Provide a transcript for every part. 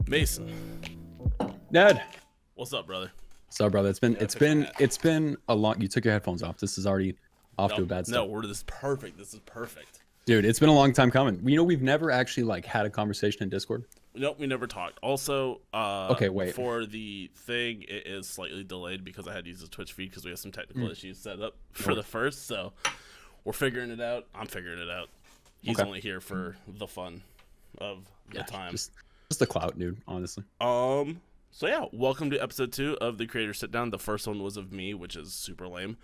Mason, Ned, what's up, brother? what's up, brother? It's been a long. You took your headphones off. This is already off to a bad start. No, this is perfect. This is perfect, dude. It's been a long time coming. You know, we've never actually like had a conversation in Discord. Nope, we never talked. Also, okay, wait. For the thing, it is slightly delayed because I had to use the Twitch feed because we have some technical issues set up for the first. So we're figuring it out. I'm figuring it out. He's only here for the fun of the time. Just the clout, dude. Honestly. So yeah, welcome to episode 2 of the Creator Sit Down. The first one was of me, which is super lame.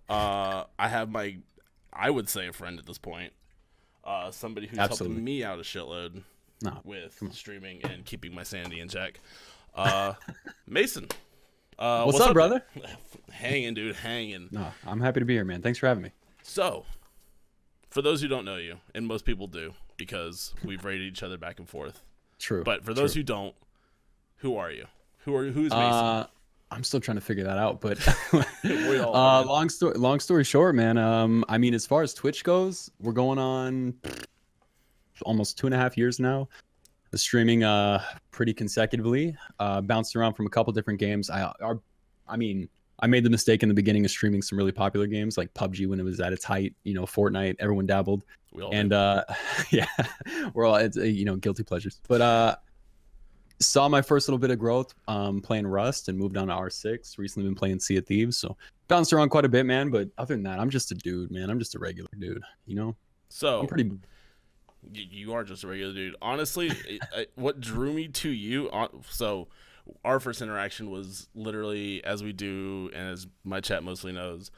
I have I would say a friend at this point. Somebody who's helping me out a shitload with streaming and keeping my sanity in check. Mason. What's up, brother? Hanging, dude, hanging. No, I'm happy to be here, man. Thanks for having me. So, for those who don't know you, and most people do, because we've rated each other back and forth. True. But for those who don't, who are you? Who's Mason? I'm still trying to figure that out, but long story short, man. I mean, as far as Twitch goes, we're going on almost 2.5 years now. Streaming pretty consecutively. Bounced around from a couple different games. I mean, I made the mistake in the beginning of streaming some really popular games like PUBG when it was at its height. You know, Fortnite. Everyone dabbled. Yeah, we're all guilty pleasures. But saw my first little bit of growth playing Rust and moved on to R6. Recently been playing Sea of Thieves, so bounced around quite a bit, man. But other than that, I'm just a dude, man. I'm just a regular dude, you know. So I'm pretty. You are just a regular dude. Honestly, what drew me to you? So our first interaction was literally, as we do, and as my chat mostly knows,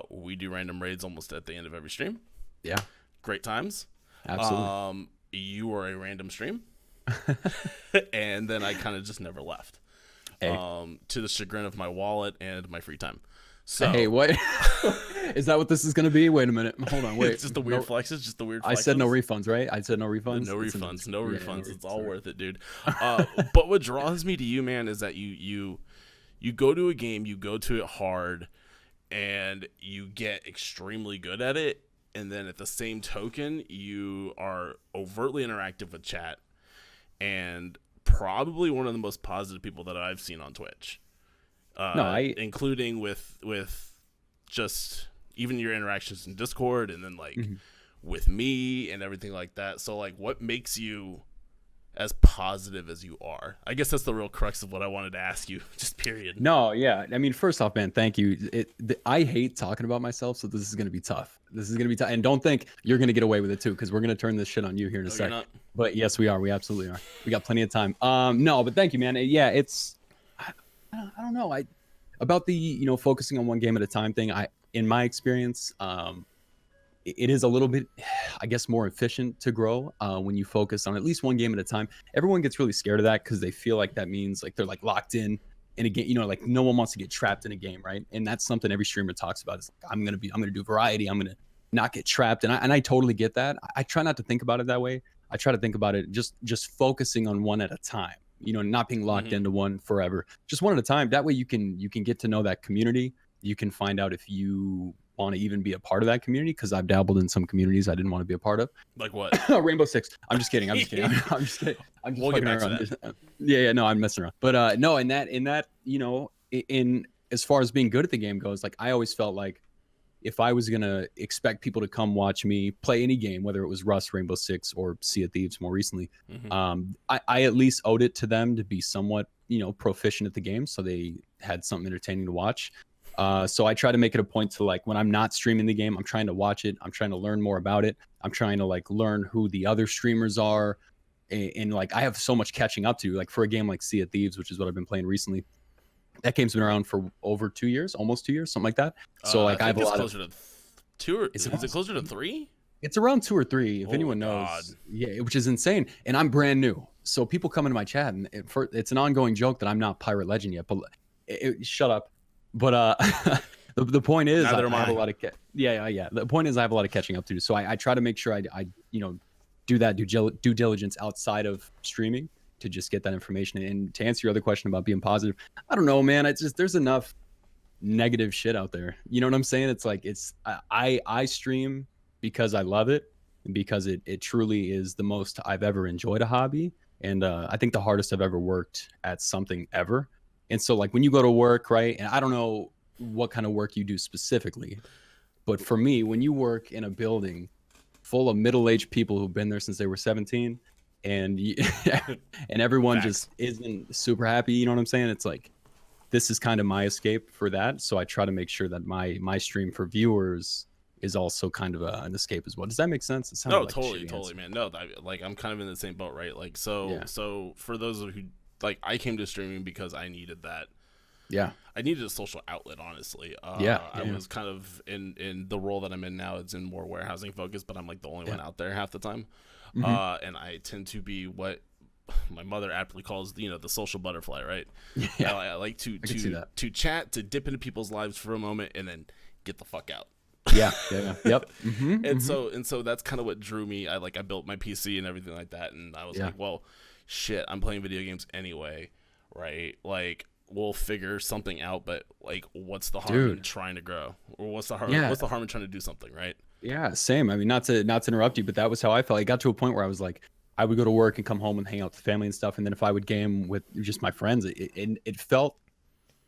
we do random raids almost at the end of every stream. Yeah. Great times. Absolutely. You were a random stream. And then I kind of just never left. Hey. To the chagrin of my wallet and my free time. So hey, what is that? What this is gonna be? Wait a minute. Hold on. Wait. It's just the weird flexes. Just the weird. Flexes. I said no refunds, right? I said no refunds. No refunds. No refunds. It's all worth it, dude. But what draws me to you, man, is that you go to a game, you go to it hard, and you get extremely good at it. And then at the same token, you are overtly interactive with chat. And probably one of the most positive people that I've seen on Twitch, including with just even your interactions in Discord, and then with me and everything like that. So what makes you as positive as you are? I guess that's the real crux of what I wanted to ask you. Just period. No, yeah. I mean, first off, man, thank you. I hate talking about myself, so this is gonna be tough. This is gonna be tough, and don't think you're gonna get away with it too, because we're gonna turn this shit on you here in a second. But yes, we are. We absolutely are. We got plenty of time. No, but thank you, man. Yeah, I don't know. About the focusing on one game at a time thing. In my experience, it is a little bit, I guess, more efficient to grow when you focus on at least one game at a time. Everyone gets really scared of that because they feel like that means they're locked in a game. No one wants to get trapped in a game, right? And that's something every streamer talks about. Is I'm gonna do variety. I'm gonna not get trapped, and I totally get that. I try not to think about it that way. I try to think about it just focusing on one at a time. Not being locked into one forever. Just one at a time. That way you can get to know that community. You can find out if you want to even be a part of that community, because I've dabbled in some communities I didn't want to be a part of. Like what? Rainbow Six. I'm just kidding. I'm just kidding. We'll get back to that. Yeah, no, I'm messing around. But no, in that in as far as being good at the game goes, I always felt like if I was gonna expect people to come watch me play any game, whether it was Rust, Rainbow Six, or Sea of Thieves more recently, I at least owed it to them to be somewhat proficient at the game, so they had something entertaining to watch. So I try to make it a point to when I'm not streaming the game, I'm trying to watch it. I'm trying to learn more about it. I'm trying to learn who the other streamers are. And I have so much catching up to, for a game like Sea of Thieves, which is what I've been playing recently. That game's been around for over 2 years, almost 2 years, something like that. So I have a lot of. Is it closer to 3? It's around 2 or 3, if anyone knows. God. Yeah, which is insane. And I'm brand new, so people come into my chat, and it's an ongoing joke that I'm not Pirate Legend yet. But shut up. But the point is, I have a lot of The point is, I have a lot of catching up to do. So I try to make sure I do that due diligence outside of streaming to just get that information. And to answer your other question about being positive, I don't know, man. It's just there's enough negative shit out there. You know what I'm saying? It's I stream because I love it, because it truly is the most I've ever enjoyed a hobby. And I think the hardest I've ever worked at something ever. And so like when you go to work, right? And I don't know what kind of work you do specifically, but for me, when you work in a building full of middle-aged people who've been there since they were 17, and and everyone Facts. just isn't super happy, you know what I'm saying? It's like, this is kind of my escape for that. So I try to make sure that my stream for viewers is also kind of an escape as well. Does that make sense? It sounded No, like totally, man. No, like I'm kind of in the same boat, right? Like, so for those who like, I came to streaming because I needed that. Yeah, I needed a social outlet, honestly. I was kind of in the role that I'm in now. It's in more warehousing focus, but I'm like the only one out there half the time. And I tend to be what my mother aptly calls, the social butterfly, right? Yeah. I like to chat, to dip into people's lives for a moment, and then get the fuck out. Yep. And so that's kind of what drew me. I built my PC and everything like that, and I was like, well, shit, I'm playing video games anyway, right? Like, we'll figure something out, but like, what's the harm in trying to grow, or what's the harm in trying to do something, right? Yeah, same. I mean, not to interrupt you, but that was how I felt. I got to a point where I was like, I would go to work and come home and hang out with the family and stuff, and then if I would game with just my friends, it felt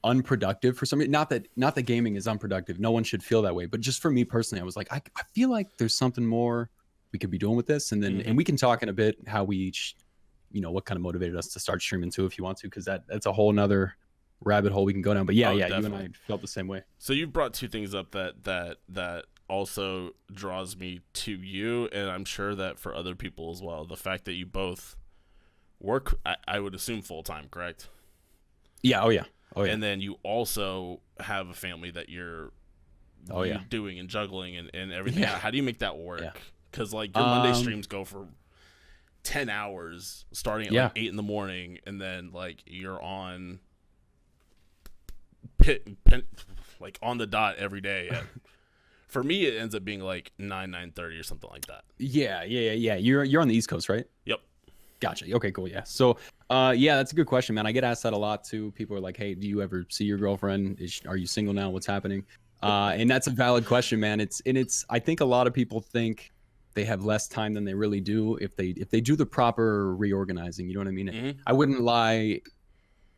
unproductive for some reason. Not that gaming is unproductive. No one should feel that way. But just for me personally, I was like, I feel like there's something more we could be doing with this. And then and we can talk in a bit how we each, what kind of motivated us to start streaming too, if you want to, because that's a whole nother rabbit hole we can go down. But yeah, you and I felt the same way. So you brought two things up that also draws me to you, and I'm sure that for other people as well. The fact that you both work, I would assume full time, correct? Yeah. Oh yeah. And then you also have a family that you're doing and juggling and everything. Yeah. How do you make that work? Because like your Monday streams go for 10 hours starting at like 8 in the morning, and then like you're on like on the dot every day. For me, it ends up being like 9:30 or something like that. Yeah. You're on the East Coast, right? Yep. Gotcha. Okay, cool. Yeah. So, that's a good question, man. I get asked that a lot too. People are like, "Hey, do you ever see your girlfriend? Are you single now? What's happening?" And that's a valid question, man. I think a lot of people think they have less time than they really do if they do the proper reorganizing. You know what I mean? I wouldn't lie.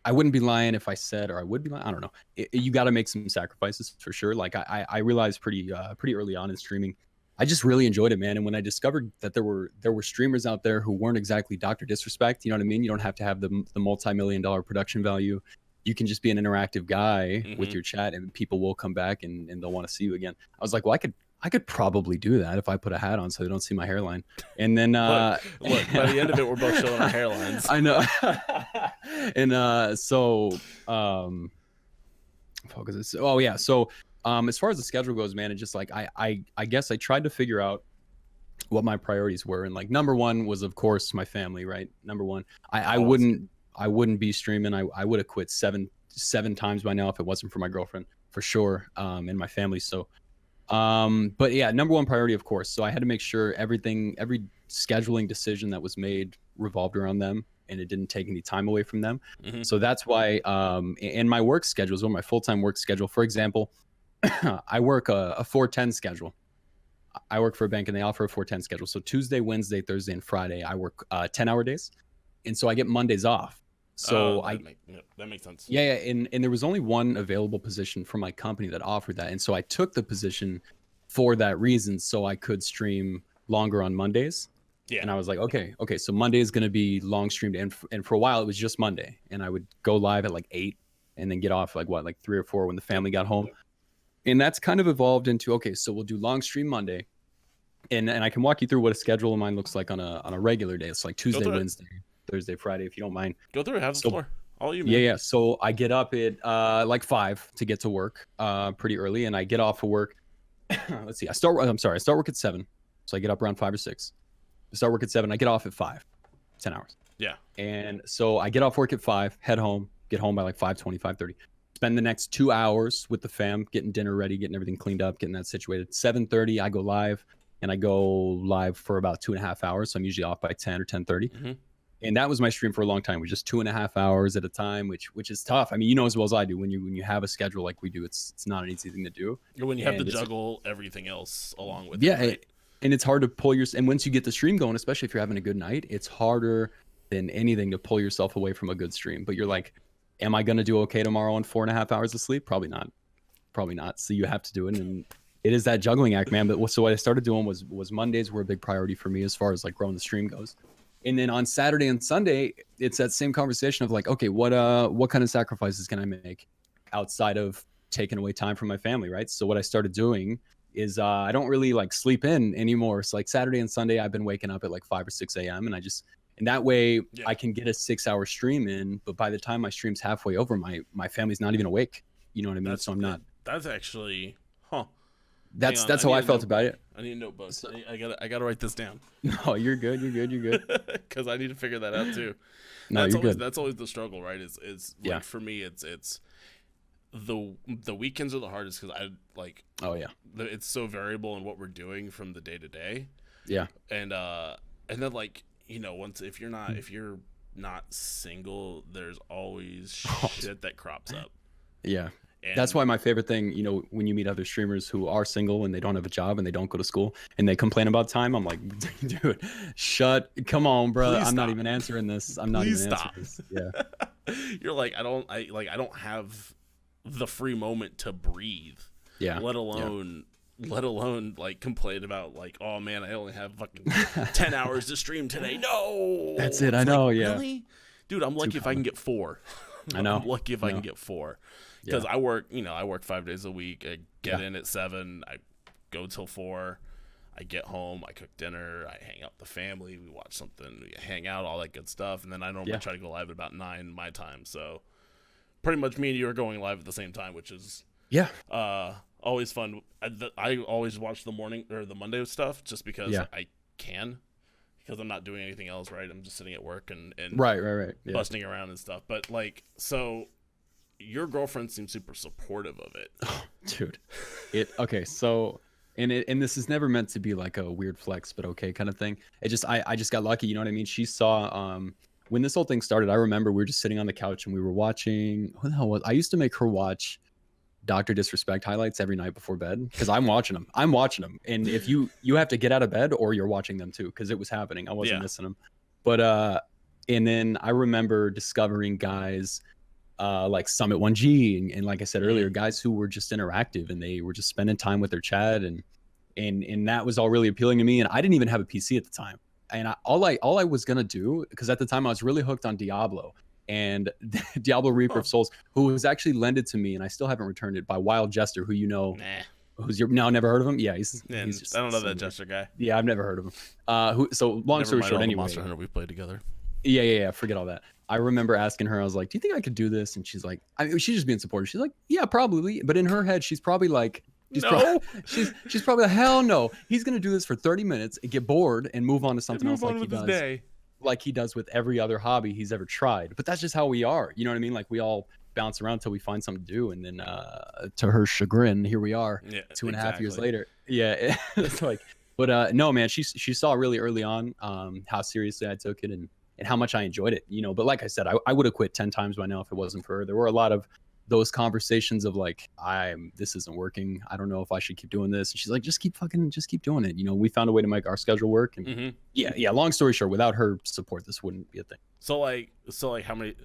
I wouldn't be lying if I said, or I would be lying. I don't know. You got to make some sacrifices for sure. Like I realized pretty early on in streaming, I just really enjoyed it, man. And when I discovered that there were streamers out there who weren't exactly Dr. Disrespect, you know what I mean? You don't have to have the multi-million-dollar production value. You can just be an interactive guy with your chat, and people will come back and they'll want to see you again. I was like, well, I could probably do that if I put a hat on so they don't see my hairline. And then look, by the end of it, we're both showing our hairlines. I know. And focus this. Oh yeah. So as far as the schedule goes, man, it's just like I guess I tried to figure out what my priorities were, and like number one was of course my family, right? Number one. I wouldn't be streaming. I would have quit seven times by now if it wasn't for my girlfriend, for sure, and my family. So but yeah, number one priority, of course. So I had to make sure every scheduling decision that was made revolved around them, and it didn't take any time away from them. So that's why, and my work schedule is my full-time work schedule. For example, I work a 4-10 schedule. I work for a bank and they offer a 4-10 schedule. So Tuesday, Wednesday, Thursday, and Friday, I work 10-hour days. And so I get Mondays off. So that makes sense. Yeah. And there was only one available position for my company that offered that. And so I took the position for that reason, so I could stream longer on Mondays. Yeah. And I was like, okay. So Monday is going to be long streamed. And for a while it was just Monday, and I would go live at like 8 and then get off like 3 or 4 when the family got home. And that's kind of evolved into, okay, so we'll do long stream Monday. And I can walk you through what a schedule of mine looks like on a regular day. It's like Tuesday, Wednesday, Thursday, Friday, if you don't mind. Go through it. Have the floor. All you, man. Yeah. So I get up at like 5 to get to work pretty early, and I get off of work. Let's see. I start work at 7. So I get up around 5 or 6. I start work at 7. I get off at 5. 10 hours. Yeah. And so I get off work at 5, head home, get home by like 5:20, 5:30. Spend the next 2 hours with the fam, getting dinner ready, getting everything cleaned up, getting that situated. 7:30, I go live, and I go live for about 2.5 hours. So I'm usually off by 10 or 10:30. And that was my stream for a long time. It was just 2.5 hours at a time, which is tough. I mean, you know as well as I do, when you have a schedule like we do, it's not an easy thing to do. When you have to juggle everything else along with it. Right? And it's hard to pull and once you get the stream going, especially if you're having a good night, it's harder than anything to pull yourself away from a good stream. But you're like, am I going to do okay tomorrow on 4.5 hours of sleep? Probably not. So you have to do it. And it is that juggling act, man. But so what I started doing was Mondays were a big priority for me as far as like growing the stream goes. And then on Saturday and Sunday, it's that same conversation of like, okay, what kind of sacrifices can I make outside of taking away time from my family, right? So what I started doing is I don't really like sleep in anymore. So like Saturday and Sunday, I've been waking up at like 5 or 6 a.m. and that way I can get a 6-hour stream in. But by the time my stream's halfway over, my family's not even awake. You know what I mean? So I'm not. That's actually, That's how I felt about it. I need a notebook. I gotta write this down. No, you're good. Because I need to figure that out too. No, you're good. That's always the struggle, right? Is like for me, it's the weekends are the hardest because I like. Oh yeah. It's so variable in what we're doing from the day to day. Yeah. And then like if you're not single, there's always shit that crops up. Yeah. And that's why my favorite thing, when you meet other streamers who are single and they don't have a job and they don't go to school and they complain about time, I'm like, dude, come on, bro. I'm not even answering this. I'm not even answering this. Yeah. You're like, I don't have the free moment to breathe. Yeah. Let alone like complain about like, oh man, I only have fucking 10 hours to stream today. No. That's it. I know. Yeah. Really? Dude, I'm lucky if I can get 4. I know. I'm lucky if I can get 4. Because I work 5 days a week. I get in at 7. I go till 4. I get home. I cook dinner. I hang out with the family. We watch something. We hang out, all that good stuff. And then I normally try to go live at about 9 my time. So pretty much me and you are going live at the same time, which is always fun. I always watch the morning or the Monday stuff just because I can. Because I'm not doing anything else, right? I'm just sitting at work and right. busting around and stuff. But like, so your girlfriend seems super supportive of it. Oh, dude. Okay, so and this is never meant to be like a weird flex, but okay kind of thing. I just got lucky, you know what I mean? She saw when this whole thing started, I remember we were just sitting on the couch and we were watching, what the hell was I used to make her watch Dr. Disrespect highlights every night before bed because I'm watching them. And if you have to get out of bed or you're watching them too, because it was happening. I wasn't missing them. But and then I remember discovering guys like Summit 1G and like I said earlier, guys who were just interactive and they were just spending time with their chat and that was all really appealing to me. And I didn't even have a PC at the time. And all I was gonna do, because at the time I was really hooked on Diablo and Diablo Reaper of Souls, who was actually lended to me and I still haven't returned it by Wild Jester, who who's never heard of him? Yeah, he's just, I don't know that Jester guy. Yeah, I've never heard of him. So long story short, anyway. Monster Hunter we played together. Yeah. Forget all that. I remember asking her, I was like, do you think I could do this? And she's like, she's just being supportive. She's like, yeah, probably. But in her head, she's probably like, she's probably like, hell no. He's going to do this for 30 minutes and get bored and move on to something else like he does. Like he does with every other hobby he's ever tried. But that's just how we are. You know what I mean? Like we all bounce around until we find something to do. And then to her chagrin, here we are 2.5 years later. Yeah. It's like, but no, man, she saw really early on how seriously I took it and how much I enjoyed it, but like I said, I would have quit 10 times by now if it wasn't for her. There were a lot of those conversations of like, this isn't working. I don't know if I should keep doing this. And she's like, just keep doing it. We found a way to make our schedule work. And long story short, without her support, this wouldn't be a thing. So like how many,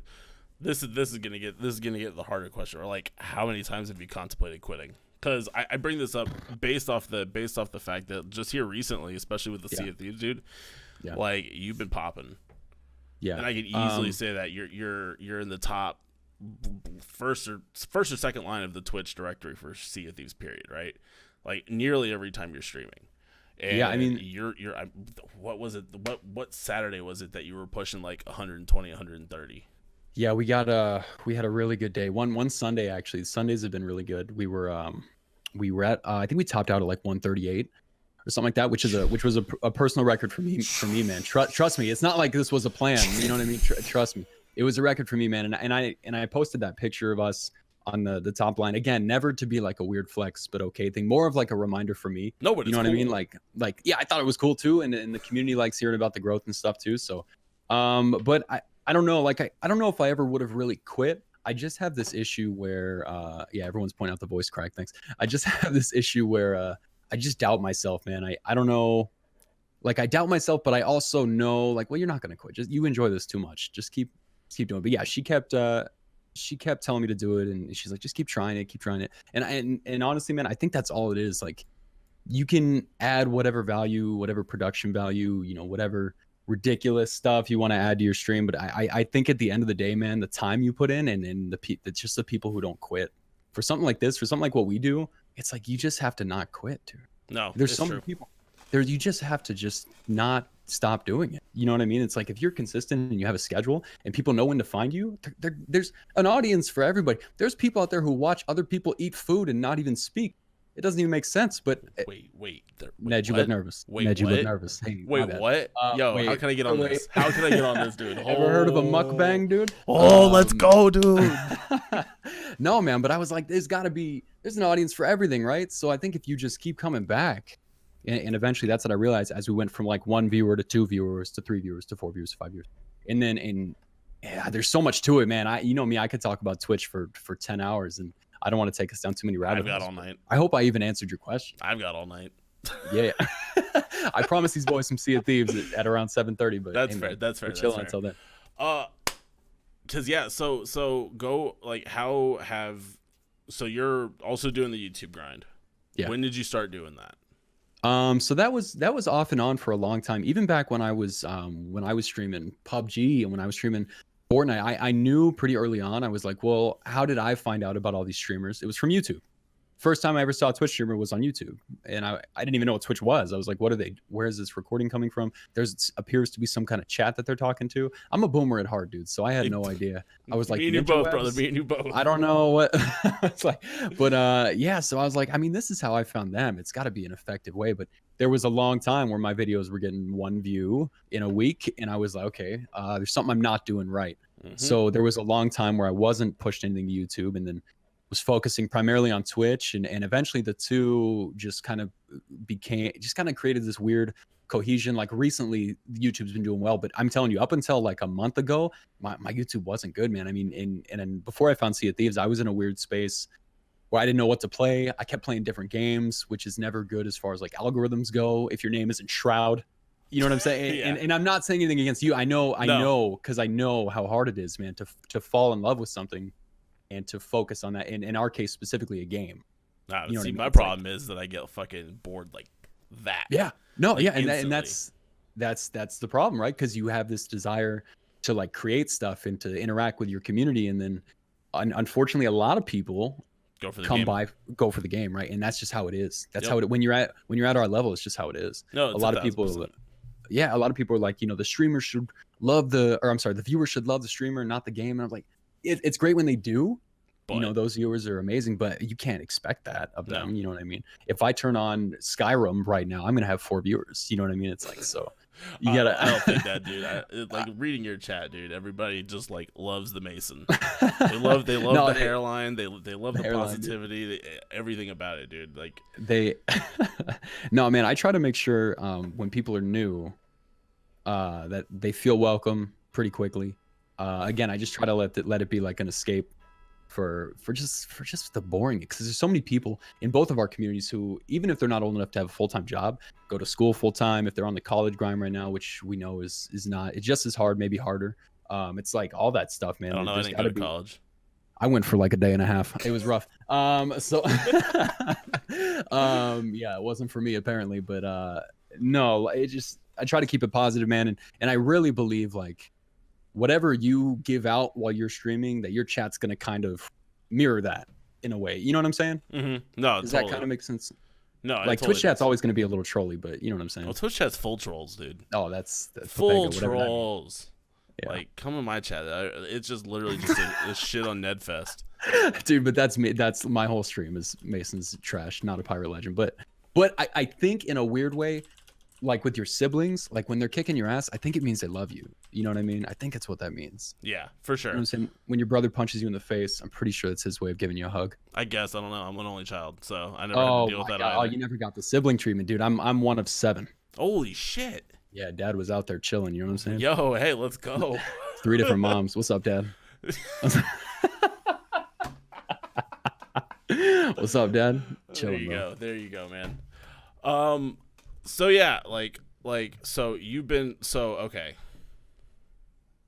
this is going to get the harder question, or like, how many times have you contemplated quitting? Because I bring this up based off the fact that just here recently, especially with the Sea of Thieves, dude, like you've been popping. Yeah, and I could easily say that you're in the top first or second line of the Twitch directory for Sea of Thieves, period, right? Like nearly every time you're streaming. And I mean, what was it? What Saturday was it that you were pushing like 120, 130? Yeah, we had a really good day. One Sunday actually. Sundays have been really good. We were at I think we topped out at like 138. Or something like that, which was a personal record for me, man. Trust me, it's not like this was a plan. You know what I mean? Trust me, it was a record for me, man. And I posted that picture of us on the top line again, never to be like a weird flex, but okay thing, more of like a reminder for me. No, but you know what I mean? Like yeah, I thought it was cool too, and the community likes hearing about the growth and stuff too. So, but I don't know, like I don't know if I ever would have really quit. I just have this issue where everyone's pointing out the voice crack. Thanks. I just have this issue where just doubt myself, man. I don't know. Like I doubt myself, but I also know like, well, you're not going to quit. Just you enjoy this too much. Just keep doing it. But yeah, she kept telling me to do it, and she's like, just keep trying it, keep trying it. And honestly, man, I think that's all it is. Like you can add whatever value, whatever production value, you know, whatever ridiculous stuff you want to add to your stream. But I think at the end of the day, man, the time you put in and it's just the people who don't quit for something like this, for something like what we do, it's like, you just have to not quit, dude. No, there's so many people there. You just have to just not stop doing it. You know what I mean? It's like, if you're consistent and you have a schedule and people know when to find you, there's an audience for everybody. There's people out there who watch other people eat food and not even speak. It doesn't even make sense. But wait, Ned, you look nervous. Ned, you look nervous. Hey, wait, what? Yo, how can I get on this? How can I get on this, dude? Ever heard of a mukbang, dude? Let's go, dude. No, man, but I was like, there's an audience for everything, right? So I think if you just keep coming back, and eventually that's what I realized as we went from like 1 viewer to 2 viewers to 3 viewers to 4 viewers to 5 viewers. And then, yeah, there's so much to it, man. You know me, I could talk about Twitch for 10 hours, and I don't want to take us down too many rabbit holes. I've got all night. I hope I even answered your question. I've got all night. Yeah. I promised these boys some Sea of Thieves at around 7:30, but that's fair. That's fair. We're chilling until then. Cause yeah, so go like so you're also doing the YouTube grind. Yeah. When did you start doing that? So that was off and on for a long time. Even back when I was streaming PUBG and when I was streaming Fortnite, I knew pretty early on. I was like, well, how did I find out about all these streamers? It was from YouTube. First time I ever saw a Twitch streamer was on YouTube, and I didn't even know what Twitch was. I was like, what are they? Where is this recording coming from? There's appears to be some kind of chat that they're talking to. I'm a boomer at heart, dude, so I had no idea. I was like, me and you both, brother. Me and you both. I don't know what it's like, but yeah. So I was like, I mean, this is how I found them. It's got to be an effective way. But there was a long time where my videos were getting 1 view in a week, and I was like, okay, there's something I'm not doing right. So there was a long time where I wasn't pushed anything to YouTube, and then was focusing primarily on Twitch, and eventually the two just kind of created this weird cohesion. Like recently YouTube's been doing well, but I'm telling you, up until like a month ago, my YouTube wasn't good, man. I mean, and before I found Sea of Thieves, I was in a weird space where I didn't know what to play. I kept playing different games, which is never good as far as like algorithms go. If your name isn't Shroud, you know what I'm saying? Yeah. And I'm not saying anything against you. I know, because I know how hard it is, man, to fall in love with something and to focus on that. In our case, specifically a game. Nah, you know see, what I mean? my problem is that I get fucking bored like that. Yeah. No, like, yeah, and that's the problem, right? Because you have this desire to like create stuff and to interact with your community, and then unfortunately a lot of people go for the game, right? And that's just how it is. That's how it when you're at our level, it's just how it is. No, a lot of people are like, you know, the streamer should love the viewer should love the streamer, not the game. And I'm like, it's great when they do, but, you know, those viewers are amazing, but you can't expect that of them. You know what I mean? If I turn on Skyrim right now, I'm gonna have 4 viewers. You know what I mean? It's like, so you gotta. I don't think that, dude. Like reading your chat, dude. Everybody just like loves the Mason. They love the hairline. They love the positivity. Everything about it, dude. Like no, man. I try to make sure when people are new, that they feel welcome pretty quickly. Again, I just try to let it be like an escape for just the boring, because there's so many people in both of our communities who, even if they're not old enough to have a full-time job, go to school full-time. If they're on the college grind right now, which we know is not, it's just as hard, maybe harder. It's like all that stuff, man. I don't know. I didn't go to college. I went for like a day and a half. It was rough. So yeah, it wasn't for me apparently, but no, I try to keep it positive, man, and I really believe like whatever you give out while you're streaming, that your chat's going to kind of mirror that in a way. You know what I'm saying? Mm-hmm. No, does that kind of make sense? No, like totally Twitch chat's always going to be a little trolly, but you know what I'm saying? Well, Twitch chat's full trolls, dude. Oh, that's full trolls. Yeah. Like, come in my chat. It's just literally just a shit on Nedfest. Dude, but that's me. That's my whole stream is Mason's trash, not a pirate legend. But I think in a weird way, like with your siblings, like when they're kicking your ass, I think it means they love you. You know what I mean? I think it's what that means. Yeah, for sure. You know what I'm saying? When your brother punches you in the face, I'm pretty sure it's his way of giving you a hug. I guess. I don't know. I'm an only child, so I never had to deal with that either. Oh, you never got the sibling treatment, dude. I'm one of 7. Holy shit. Yeah, Dad was out there chilling. You know what I'm saying? Yo, hey, let's go. 3 different moms. What's up, Dad? What's up, Dad? Chilling, there you go, man. So yeah, so okay.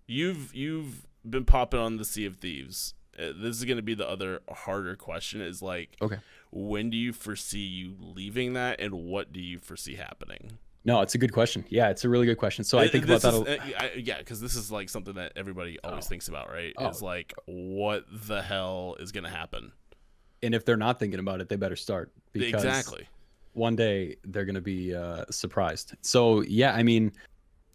You've been popping on the Sea of Thieves. This is gonna be the other harder question. Is like, okay, when do you foresee you leaving that, and what do you foresee happening? No, it's a good question. Yeah, it's a really good question. So I think about that. Yeah, because this is like something that everybody always thinks about, right? Is like, what the hell is gonna happen? And if they're not thinking about it, they better start, because exactly one day they're gonna be surprised. So yeah, I mean,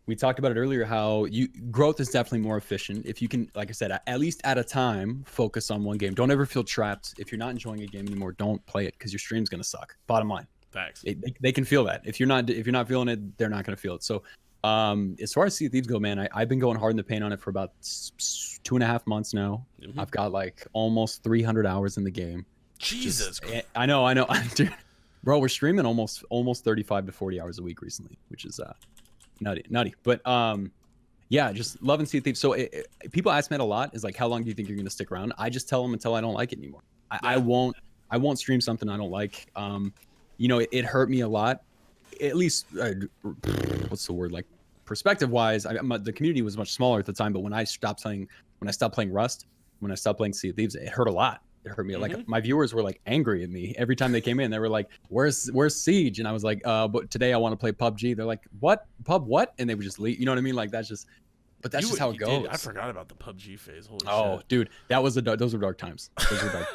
we talked about it earlier, how growth is definitely more efficient if you can, like I said, at least at a time, focus on one game. Don't ever feel trapped. If you're not enjoying a game anymore, don't play it, because your stream's gonna suck. Bottom line. Facts. They can feel that. If you're not feeling it, they're not gonna feel it. So as far as Sea of Thieves go, man, I've been going hard in the paint on it for about 2.5 months now. Mm-hmm. I've got like almost 300 hours in the game. Jesus. I know. Dude, bro, we're streaming almost 35 to 40 hours a week recently, which is nutty. But yeah, just loving Sea of Thieves. So people ask me that a lot, is like, how long do you think you're gonna stick around? I just tell them until I don't like it anymore. I won't stream something I don't like. You know, it hurt me a lot. At least what's the word, like perspective wise, the community was much smaller at the time, but when I stopped playing Rust, when I stopped playing Sea of Thieves, it hurt a lot. It hurt me. Mm-hmm. Like, my viewers were like angry at me every time they came in. They were like, where's Siege? And I was like, but today I want to play PUBG. They're like, what? What? And they would just leave. You know what I mean? Like, that's just how it goes. I forgot about the PUBG phase. Holy shit. Dude, those were dark times.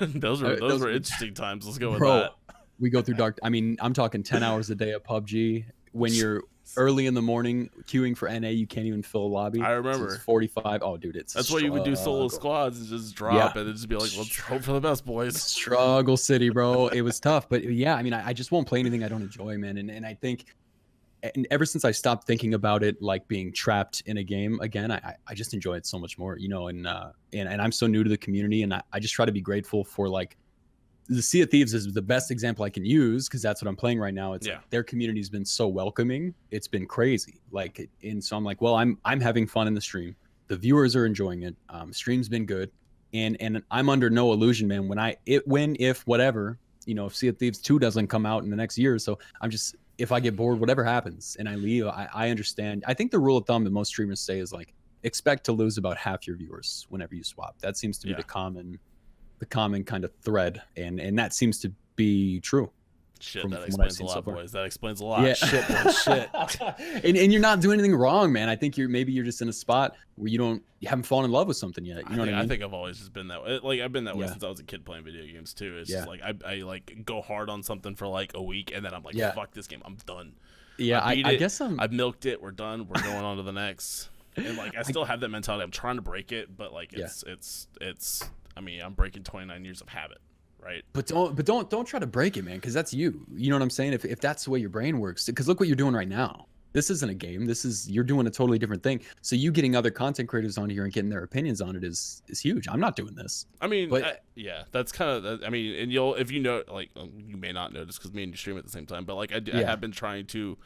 Those were interesting times. Let's go with that. We go through dark. I mean, I'm talking 10 hours a day of PUBG. When you're early in the morning queuing for NA, you can't even fill a lobby. I remember. 45. Oh, dude, that's why you would do solo squads and just drop and just be like, let's hope for the best, boys. Struggle City, bro. It was tough, but yeah, I mean, I just won't play anything I don't enjoy, man. And I think, and ever since I stopped thinking about it like being trapped in a game again, I just enjoy it so much more, you know. And I'm so new to the community, and I just try to be grateful for, like, the Sea of Thieves is the best example I can use, because that's what I'm playing right now. It's like, their community's been so welcoming. It's been crazy. Like, and so I'm like, well, I'm having fun in the stream. The viewers are enjoying it. Stream's been good, and I'm under no illusion, man. If whatever, you know, if Sea of Thieves 2 doesn't come out in the next year or so, if I get bored, whatever happens, and I leave, I understand. I think the rule of thumb that most streamers say is like, expect to lose about half your viewers whenever you swap. That seems to be the common kind of thread, and that seems to be true. Shit, that explains a lot, boys. That explains a lot. Yeah. Shit, boys, shit. And you're not doing anything wrong, man. I think you're just in a spot where you haven't fallen in love with something yet. You know what I mean? I think I've always just been that way. Like, I've been that way since I was a kid playing video games too. It's just like I like go hard on something for like a week, and then I'm like, fuck this game, I'm done. Yeah, I guess I've milked it. We're done. We're going on to the next. And like, I still have that mentality. I'm trying to break it, but like, it's. I mean, I'm breaking 29 years of habit, right? But don't try to break it, man, because that's you. You know what I'm saying? If that's the way your brain works, because look what you're doing right now. This isn't a game. You're doing a totally different thing. So you getting other content creators on here and getting their opinions on it is huge. I'm not doing this. I mean, that's kind of. I mean, and if you know, like, you may not notice because me and you stream at the same time, but like I have been trying to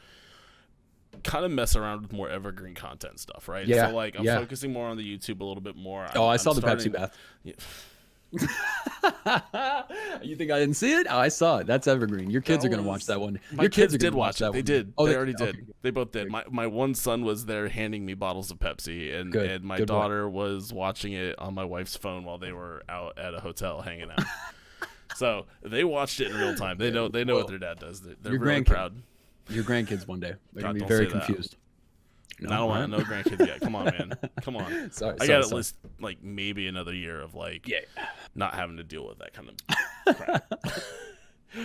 kind of mess around with more evergreen content stuff, right? So like, I'm focusing more on the YouTube a little bit more. I saw the Pepsi bath. Yeah. You think I didn't see it? Oh, I saw it. That's evergreen. Your kids are gonna watch that one. Your kids did watch it. They did. Oh, they already did. Okay. They both did. My one son was there handing me bottles of Pepsi, and my daughter was watching it on my wife's phone while they were out at a hotel hanging out. So they watched it in real time. They know what their dad does. They're really proud. Your grandkids one day. They're going to be very confused. No, I don't want no grandkids yet. Come on, man. Come on. I got at least like maybe another year of like not having to deal with that kind of crap.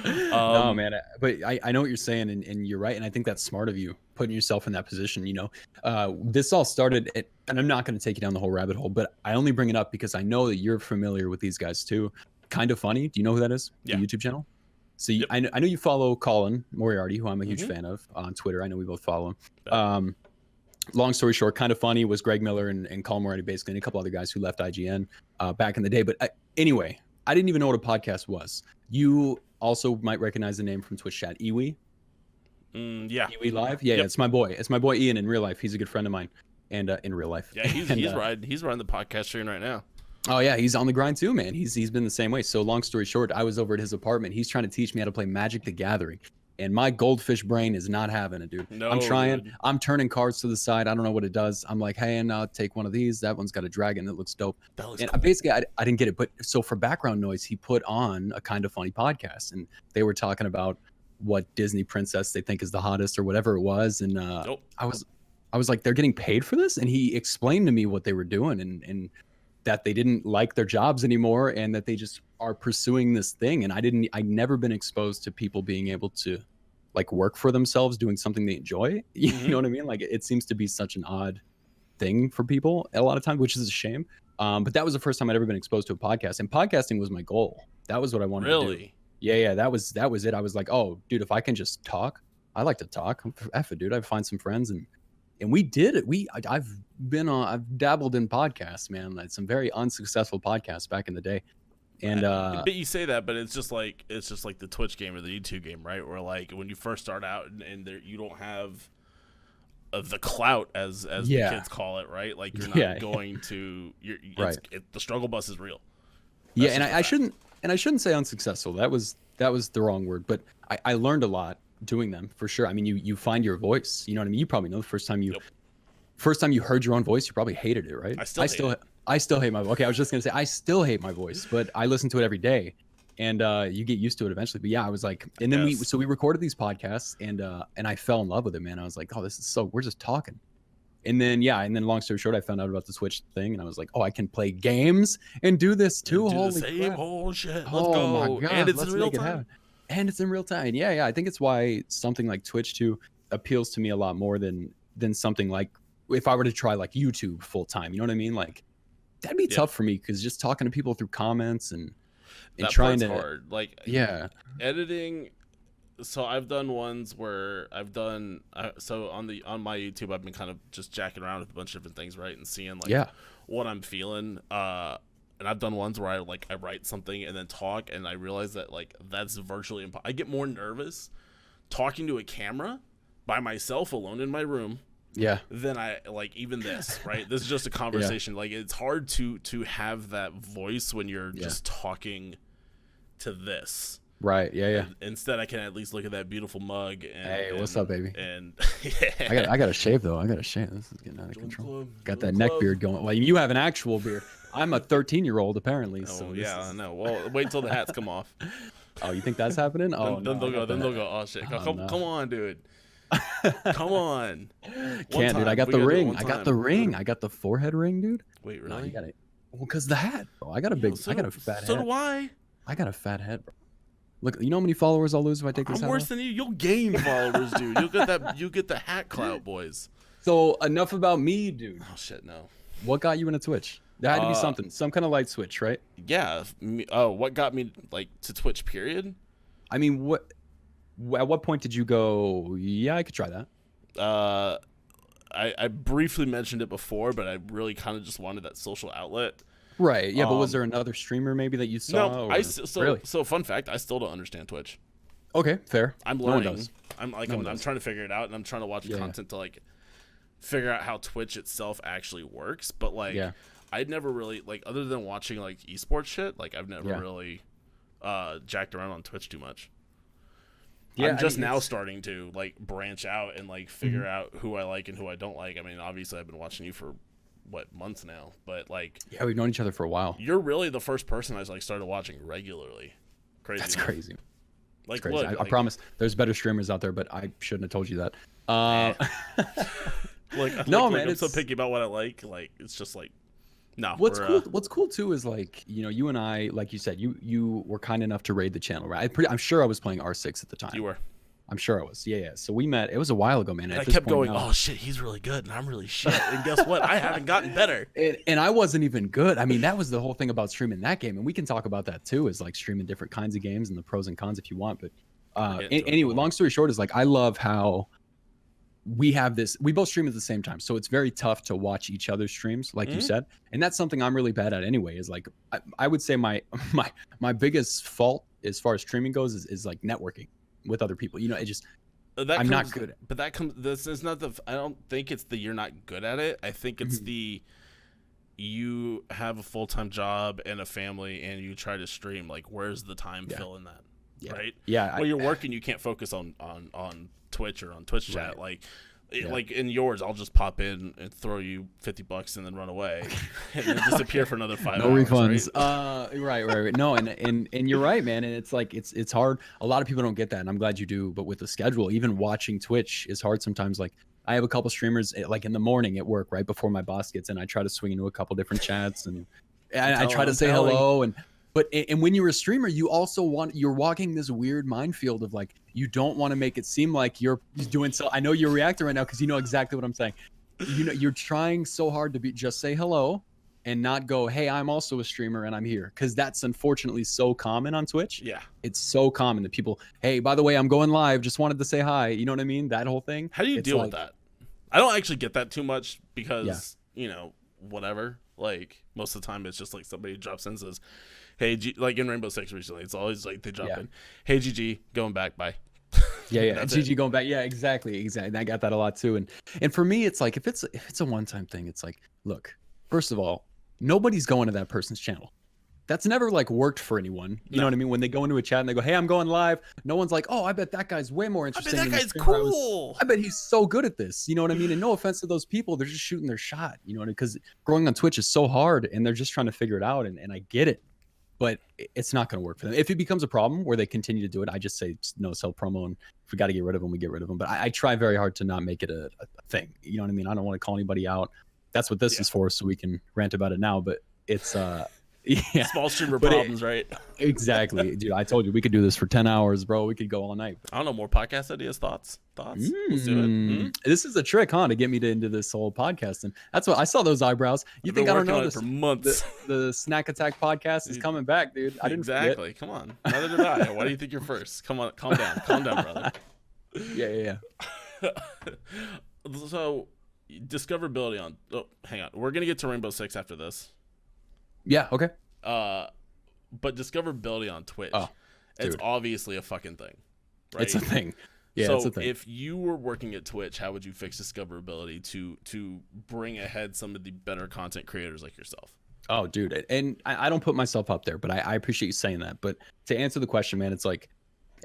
No, man. But I know what you're saying, and you're right. And I think that's smart of you, putting yourself in that position. You know, this all started and I'm not going to take you down the whole rabbit hole, but I only bring it up because I know that you're familiar with these guys too. Kind of Funny. Do you know who that is? The YouTube channel? So I know you follow Colin Moriarty, who I'm a huge fan of on Twitter. I know we both follow him. Long story short, Kind of Funny was Greg Miller and Colin Moriarty, basically, and a couple other guys who left IGN back in the day. But anyway, I didn't even know what a podcast was. You also might recognize the name from Twitch chat, Iwi. Iwi Live. Yeah, it's my boy. It's my boy Ian in real life. He's a good friend of mine, and in real life. Yeah, he's riding the podcast stream right now. Oh yeah, he's on the grind too, man. He's been the same way. So long story short, I was over at his apartment. He's trying to teach me how to play Magic the Gathering. And my goldfish brain is not having it, dude. No, I'm trying. dude. I'm turning cards to the side. I don't know what it does. I'm like, hey, and take one of these. That one's got a dragon that looks dope. That looks And cool. basically, I didn't get it. But so for background noise, he put on a Kind of Funny podcast, and they were talking about what Disney princess they think is the hottest or whatever it was. And I was like, they're getting paid for this? And he explained to me what they were doing and that they didn't like their jobs anymore and that they just are pursuing this thing. And I'd never been exposed to people being able to like work for themselves doing something they enjoy. You know what I mean? Like it seems to be such an odd thing for people a lot of times, which is a shame. But that was the first time I'd ever been exposed to a podcast, and podcasting was my goal. That was what I wanted to do. Yeah. That was it. I was like, oh dude, if I can just talk, I like to talk. F it, dude. I'd find some friends and we did it. I've dabbled in podcasts, man. Like some very unsuccessful podcasts back in the day. And but you say that, but it's just like the Twitch game or the YouTube game, right? Where like when you first start out and there, you don't have the clout as the kids call it, right? Like you're not going to the struggle bus is real. That's and I shouldn't say unsuccessful. That was the wrong word, but I learned a lot doing them for sure. I mean, you find your voice. You know what I mean? You probably know the first time you heard your own voice, you probably hated it, right? I still hate my voice. Okay, I was just gonna say I still hate my voice, but I listen to it every day, and you get used to it eventually. But yeah, I was like, and then we recorded these podcasts, and I fell in love with it, man. I was like, oh, this is so. We're just talking, and then long story short, I found out about the Switch thing, and I was like, oh, I can play games and do this too. Holy crap! Oh shit! Let's go! My God, and it's in real time. And it's in real time. Yeah. I think it's why something like Twitch too appeals to me a lot more than something like if I were to try like YouTube full time. You know what I mean? Like that'd be tough for me because just talking to people through comments and that trying to hard. Like editing. So I've done ones where so on my YouTube I've been kind of just jacking around with a bunch of different things, right, and seeing like what I'm feeling. And I've done ones where I write something and then talk, and I realize that like that's virtually impossible. I get more nervous talking to a camera by myself alone in my room. Than I like even this, right? This is just a conversation. Like it's hard to have that voice when you're just talking to this. Right. Yeah. Instead, I can at least look at that beautiful mug. Hey, what's up, baby? And I got to shave though. This is getting out of control. Got that neck beard going. Well, you have an actual beard. I'm a 13-year-old apparently. Oh I know. Well, wait till the hats come off. Oh, you think that's happening? Oh, then they'll go. Oh shit! Come on, dude. Come on. Can't, dude. I got the ring. I got the forehead ring, dude. Wait, really? No, you got it. Well, cause the hat, bro. I got a fat head. So do I. I got a fat head, bro. Look, you know how many followers I'll lose if I take this hat I'm worse off? than you. You'll gain followers, dude. You'll get the hat clout, boys. So enough about me, dude. Oh shit, no. What got you into Twitch? There had to be something, some kind of light switch, right? Yeah. What got me like to Twitch? Period. I mean, at what point did you go? Yeah, I could try that. I briefly mentioned it before, but I really kind of just wanted that social outlet. Right. Yeah, but was there another streamer maybe that you saw? No, really? So fun fact, I still don't understand Twitch. Okay, fair. I'm learning. I'm trying to figure it out, and I'm trying to watch content to like figure out how Twitch itself actually works. But like, I'd never really like, other than watching like esports shit, like I've never really jacked around on Twitch too much. Yeah, I'm just now starting to like branch out and like figure out who I like and who I don't like. I mean, obviously I've been watching you for months now, but like we've known each other for a while. You're really the first person I like started watching regularly. Crazy. That's crazy. Like, crazy. I promise there's better streamers out there, but I shouldn't have told you that. I'm so picky about what I like. Like it's just like no. What's cool too is like, you know, you and I, like you said, you were kind enough to raid the channel, right? I'm sure I was playing R6 at the time. You were. I'm sure I was. Yeah. So we met. It was a while ago, man. And I kept going, oh shit, he's really good, and I'm really shit. And guess what? I haven't gotten better. And I wasn't even good. I mean, that was the whole thing about streaming that game, and we can talk about that too. Is like streaming different kinds of games and the pros and cons if you want. But anyway, long story short is like I love how we have this. We both stream at the same time, so it's very tough to watch each other's streams, like you said. And that's something I'm really bad at anyway. Is like I would say my biggest fault as far as streaming goes is like networking with other people. You know, it just. I'm not good at it. But that comes. This is not the. I don't think it's the you're not good at it. I think it's the you have a full-time job and a family and you try to stream. Like, where's the time fill in that? right? Yeah. When you're working, you can't focus on Twitch or on Twitch chat. Like in yours, I'll just pop in and throw you $50 and then run away and then disappear for another 5 no hours. Refunds. Right. No, and you're right, man. And it's like it's hard. A lot of people don't get that, and I'm glad you do. But with the schedule, even watching Twitch is hard sometimes. Like I have a couple streamers like in the morning at work, right before my boss gets in. I try to swing into a couple different chats and I try to say hello But when you're a streamer, you're walking this weird minefield of like, you don't want to make it seem like you're doing so. I know you're reacting right now because you know exactly what I'm saying. You're trying so hard to just say hello and not go, hey, I'm also a streamer and I'm here. Because that's unfortunately so common on Twitch. Yeah. It's so common that people, hey, by the way, I'm going live. Just wanted to say hi. You know what I mean? That whole thing. How do you deal with that? I don't actually get that too much because, whatever. Like most of the time it's just like somebody drops in and says, hey, like in Rainbow Six recently, it's always like they drop in, hey, GG, going back, bye. Yeah. GG going back. Yeah, exactly. I got that a lot too. And for me, it's like, if it's a one-time thing, it's like, look, first of all, nobody's going to that person's channel. That's never like worked for anyone. You know what I mean? When they go into a chat and they go, hey, I'm going live. No one's like, oh, I bet that guy's way more interesting. I bet that guy's cool. I bet he's so good at this. You know what I mean? And no offense to those people. They're just shooting their shot. You know what I mean? Because growing on Twitch is so hard and they're just trying to figure it out. And I get it. But it's not going to work for them. If it becomes a problem where they continue to do it, I just say no sell promo, and if we got to get rid of them, we get rid of them. But I try very hard to not make it a thing. You know what I mean? I don't want to call anybody out. That's what this is for, so we can rant about it now. But it's small streamer problems, right? Exactly, dude. I told you we could do this for 10 hours, bro. We could go all night. I don't know, more podcast ideas, thoughts. Let's do it. This is a trick, huh, to get me into this whole podcast. And that's what I saw, those eyebrows. You think I don't know this? For months. The Snack Attack podcast is coming back, dude. I didn't forget. Come on, neither did I. Why do you think you're first? Come on, calm down, brother. Yeah. So, discoverability on. Oh, hang on. We're gonna get to Rainbow Six after this. Yeah. Okay. But discoverability on Twitch, it's obviously a fucking thing, right? It's a thing. Yeah, so it's a thing. If you were working at Twitch, how would you fix discoverability to bring ahead some of the better content creators like yourself? Oh, dude. And I don't put myself up there, but I appreciate you saying that. But to answer the question, man, it's like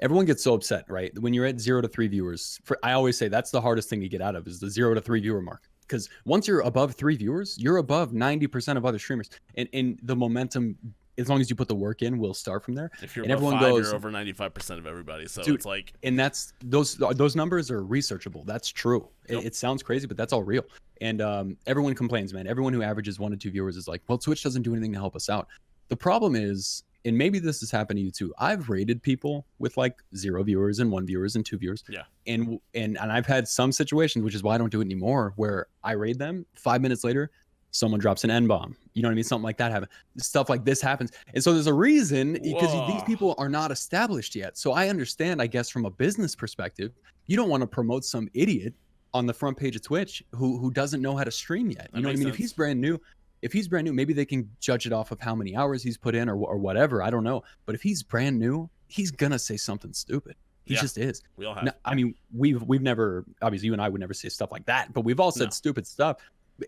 everyone gets so upset, right? When you're at 0 to 3 viewers, I always say that's the hardest thing to get out of is the 0 to 3 viewer mark. Because once you're above 3 viewers, you're above 90% of other streamers. And the momentum, as long as you put the work in, will start from there. If you're above 5, you're over 95% of everybody. So dude, it's like... And that's those numbers are researchable. That's true. Yep. It sounds crazy, but that's all real. And everyone complains, man. Everyone who averages 1 to 2 viewers is like, well, Twitch doesn't do anything to help us out. The problem is, and maybe this has happened to you too, I've rated people with like 0 viewers and 1 viewers and 2 viewers. Yeah. And I've had some situations, which is why I don't do it anymore, where I raid them 5 minutes later, someone drops an N-bomb. You know what I mean? Something like that happens. Stuff like this happens. And so there's a reason, because these people are not established yet. So I understand, I guess, from a business perspective, you don't want to promote some idiot on the front page of Twitch who doesn't know how to stream yet. You know what I mean? If he's brand new, maybe they can judge it off of how many hours he's put in or whatever. I don't know. But if he's brand new, he's gonna say something stupid. He just is. We all have. Now, I mean, we've never, obviously you and I would never say stuff like that, but we've all said stupid stuff.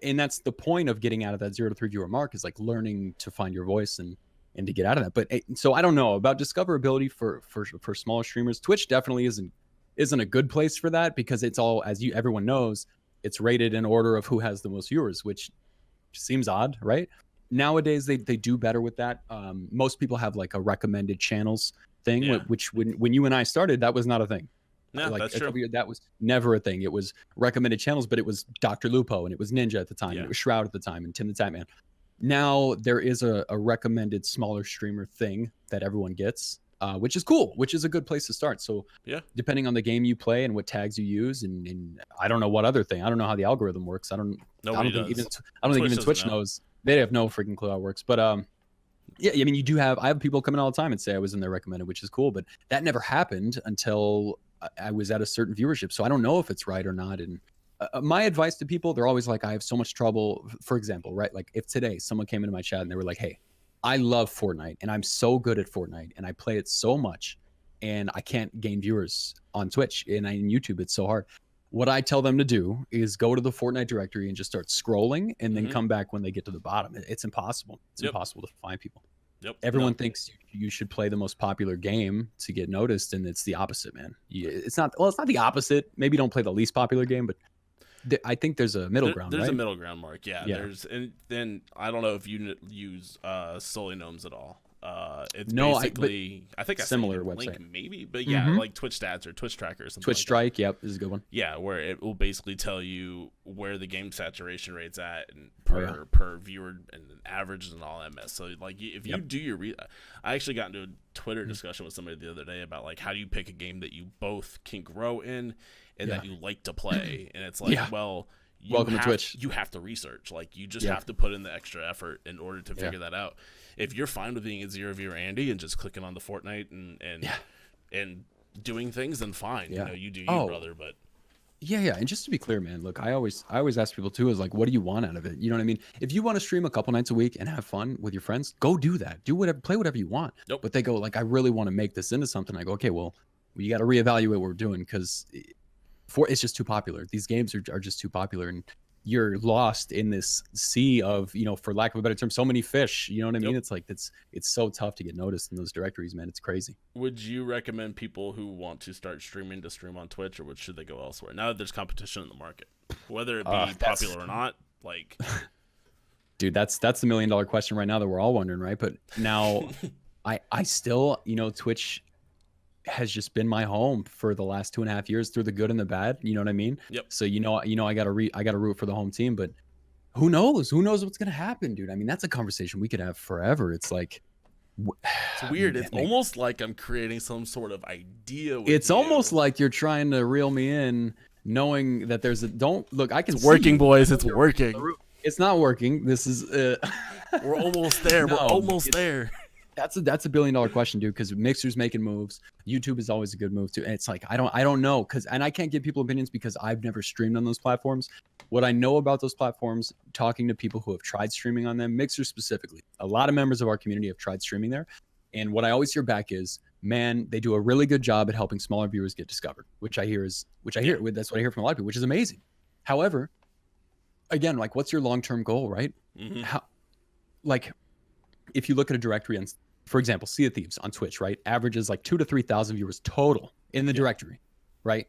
And that's the point of getting out of that 0 to 3 viewer mark, is like learning to find your voice and to get out of that. But so I don't know about discoverability for smaller streamers. Twitch definitely isn't a good place for that, because it's all, as everyone knows, it's rated in order of who has the most viewers, which seems odd, right? Nowadays they do better with that. Most people have like a recommended channels thing, which when you and I started, that was not a thing. Yeah, like, that's true. That was never a thing. It was recommended channels, but it was Dr. Lupo and it was Ninja at the time. And it was Shroud at the time and Tim the Tatman. Now there is a recommended smaller streamer thing that everyone gets, which is cool, which is a good place to start. So depending on the game you play and what tags you use, and I don't know what other thing. I don't know how the algorithm works. I don't think even Twitch knows. They have no freaking clue how it works. But yeah, I mean, I have people coming all the time and say I was in their recommended, which is cool, but that never happened until I was at a certain viewership. So I don't know if it's right or not. And my advice to people, they're always like, I have so much trouble. For example, right? Like if today someone came into my chat and they were like, hey, I love Fortnite and I'm so good at Fortnite and I play it so much and I can't gain viewers on Twitch and in YouTube, it's so hard. What I tell them to do is go to the Fortnite directory and just start scrolling and then come back when they get to the bottom. It's impossible. It's impossible to find people. Yep. Everyone thinks you should play the most popular game to get noticed, and it's the opposite, man. It's not. Well, it's not the opposite. Maybe don't play the least popular game, but I think there's a middle ground. There's right? a middle ground, Mark. Yeah. And then I don't know if you use solely gnomes at all. It's basically I think similar website link maybe, but yeah, like Twitch stats or Twitch tracker or something. Twitch Strike, yep, is a good one. Yeah, where it will basically tell you where the game saturation rate's at and per viewer and averages and all that mess. So like if you do your I actually got into a Twitter discussion with somebody the other day about like how do you pick a game that you both can grow in and that you like to play, and it's like well. Welcome to Twitch. You have to research. Like you just have to put in the extra effort in order to figure that out. If you're fine with being a 0-viewer Andy and just clicking on the Fortnite and doing things, then fine. You know, you do you, brother. But yeah. And just to be clear, man, look, I always ask people too is like, what do you want out of it? You know what I mean? If you want to stream a couple nights a week and have fun with your friends, go do that. Do whatever, play whatever you want. But they go like, I really want to make this into something. I go, okay, well, you got to reevaluate what we're doing because it's just too popular. These games are just too popular, and you're lost in this sea of, you know, for lack of a better term, so many fish. You know what I mean? It's like it's so tough to get noticed in those directories, man. It's crazy. Would you recommend people who want to start streaming to stream on Twitch, or should they go elsewhere now that there's competition in the market, whether it be popular or not? Like, dude, that's the $1 million question right now that we're all wondering, right? But now, I still, you know, Twitch has just been my home for the last 2.5 years through the good and the bad. You know what I mean? Yep. So, I gotta root for the home team, but who knows what's going to happen, dude? I mean, that's a conversation we could have forever. It's like, it's weird. It's almost like I'm creating some sort of idea. It's almost like you're trying to reel me in knowing that there's I can it's working, boys. It's working. It's not working. This is, we're almost there. We're almost there. That's a $1 billion question, dude, because Mixer's making moves. YouTube is always a good move too. And it's like, I don't know, and I can't give people opinions because I've never streamed on those platforms. What I know about those platforms, talking to people who have tried streaming on them, Mixer specifically, a lot of members of our community have tried streaming there. And what I always hear back is, man, they do a really good job at helping smaller viewers get discovered, that's what I hear from a lot of people, which is amazing. However, again, like, what's your long-term goal, right? If you look at a directory and, for example, Sea of Thieves on Twitch, right? Averages like 2,000 to 3,000 viewers total in the directory, right?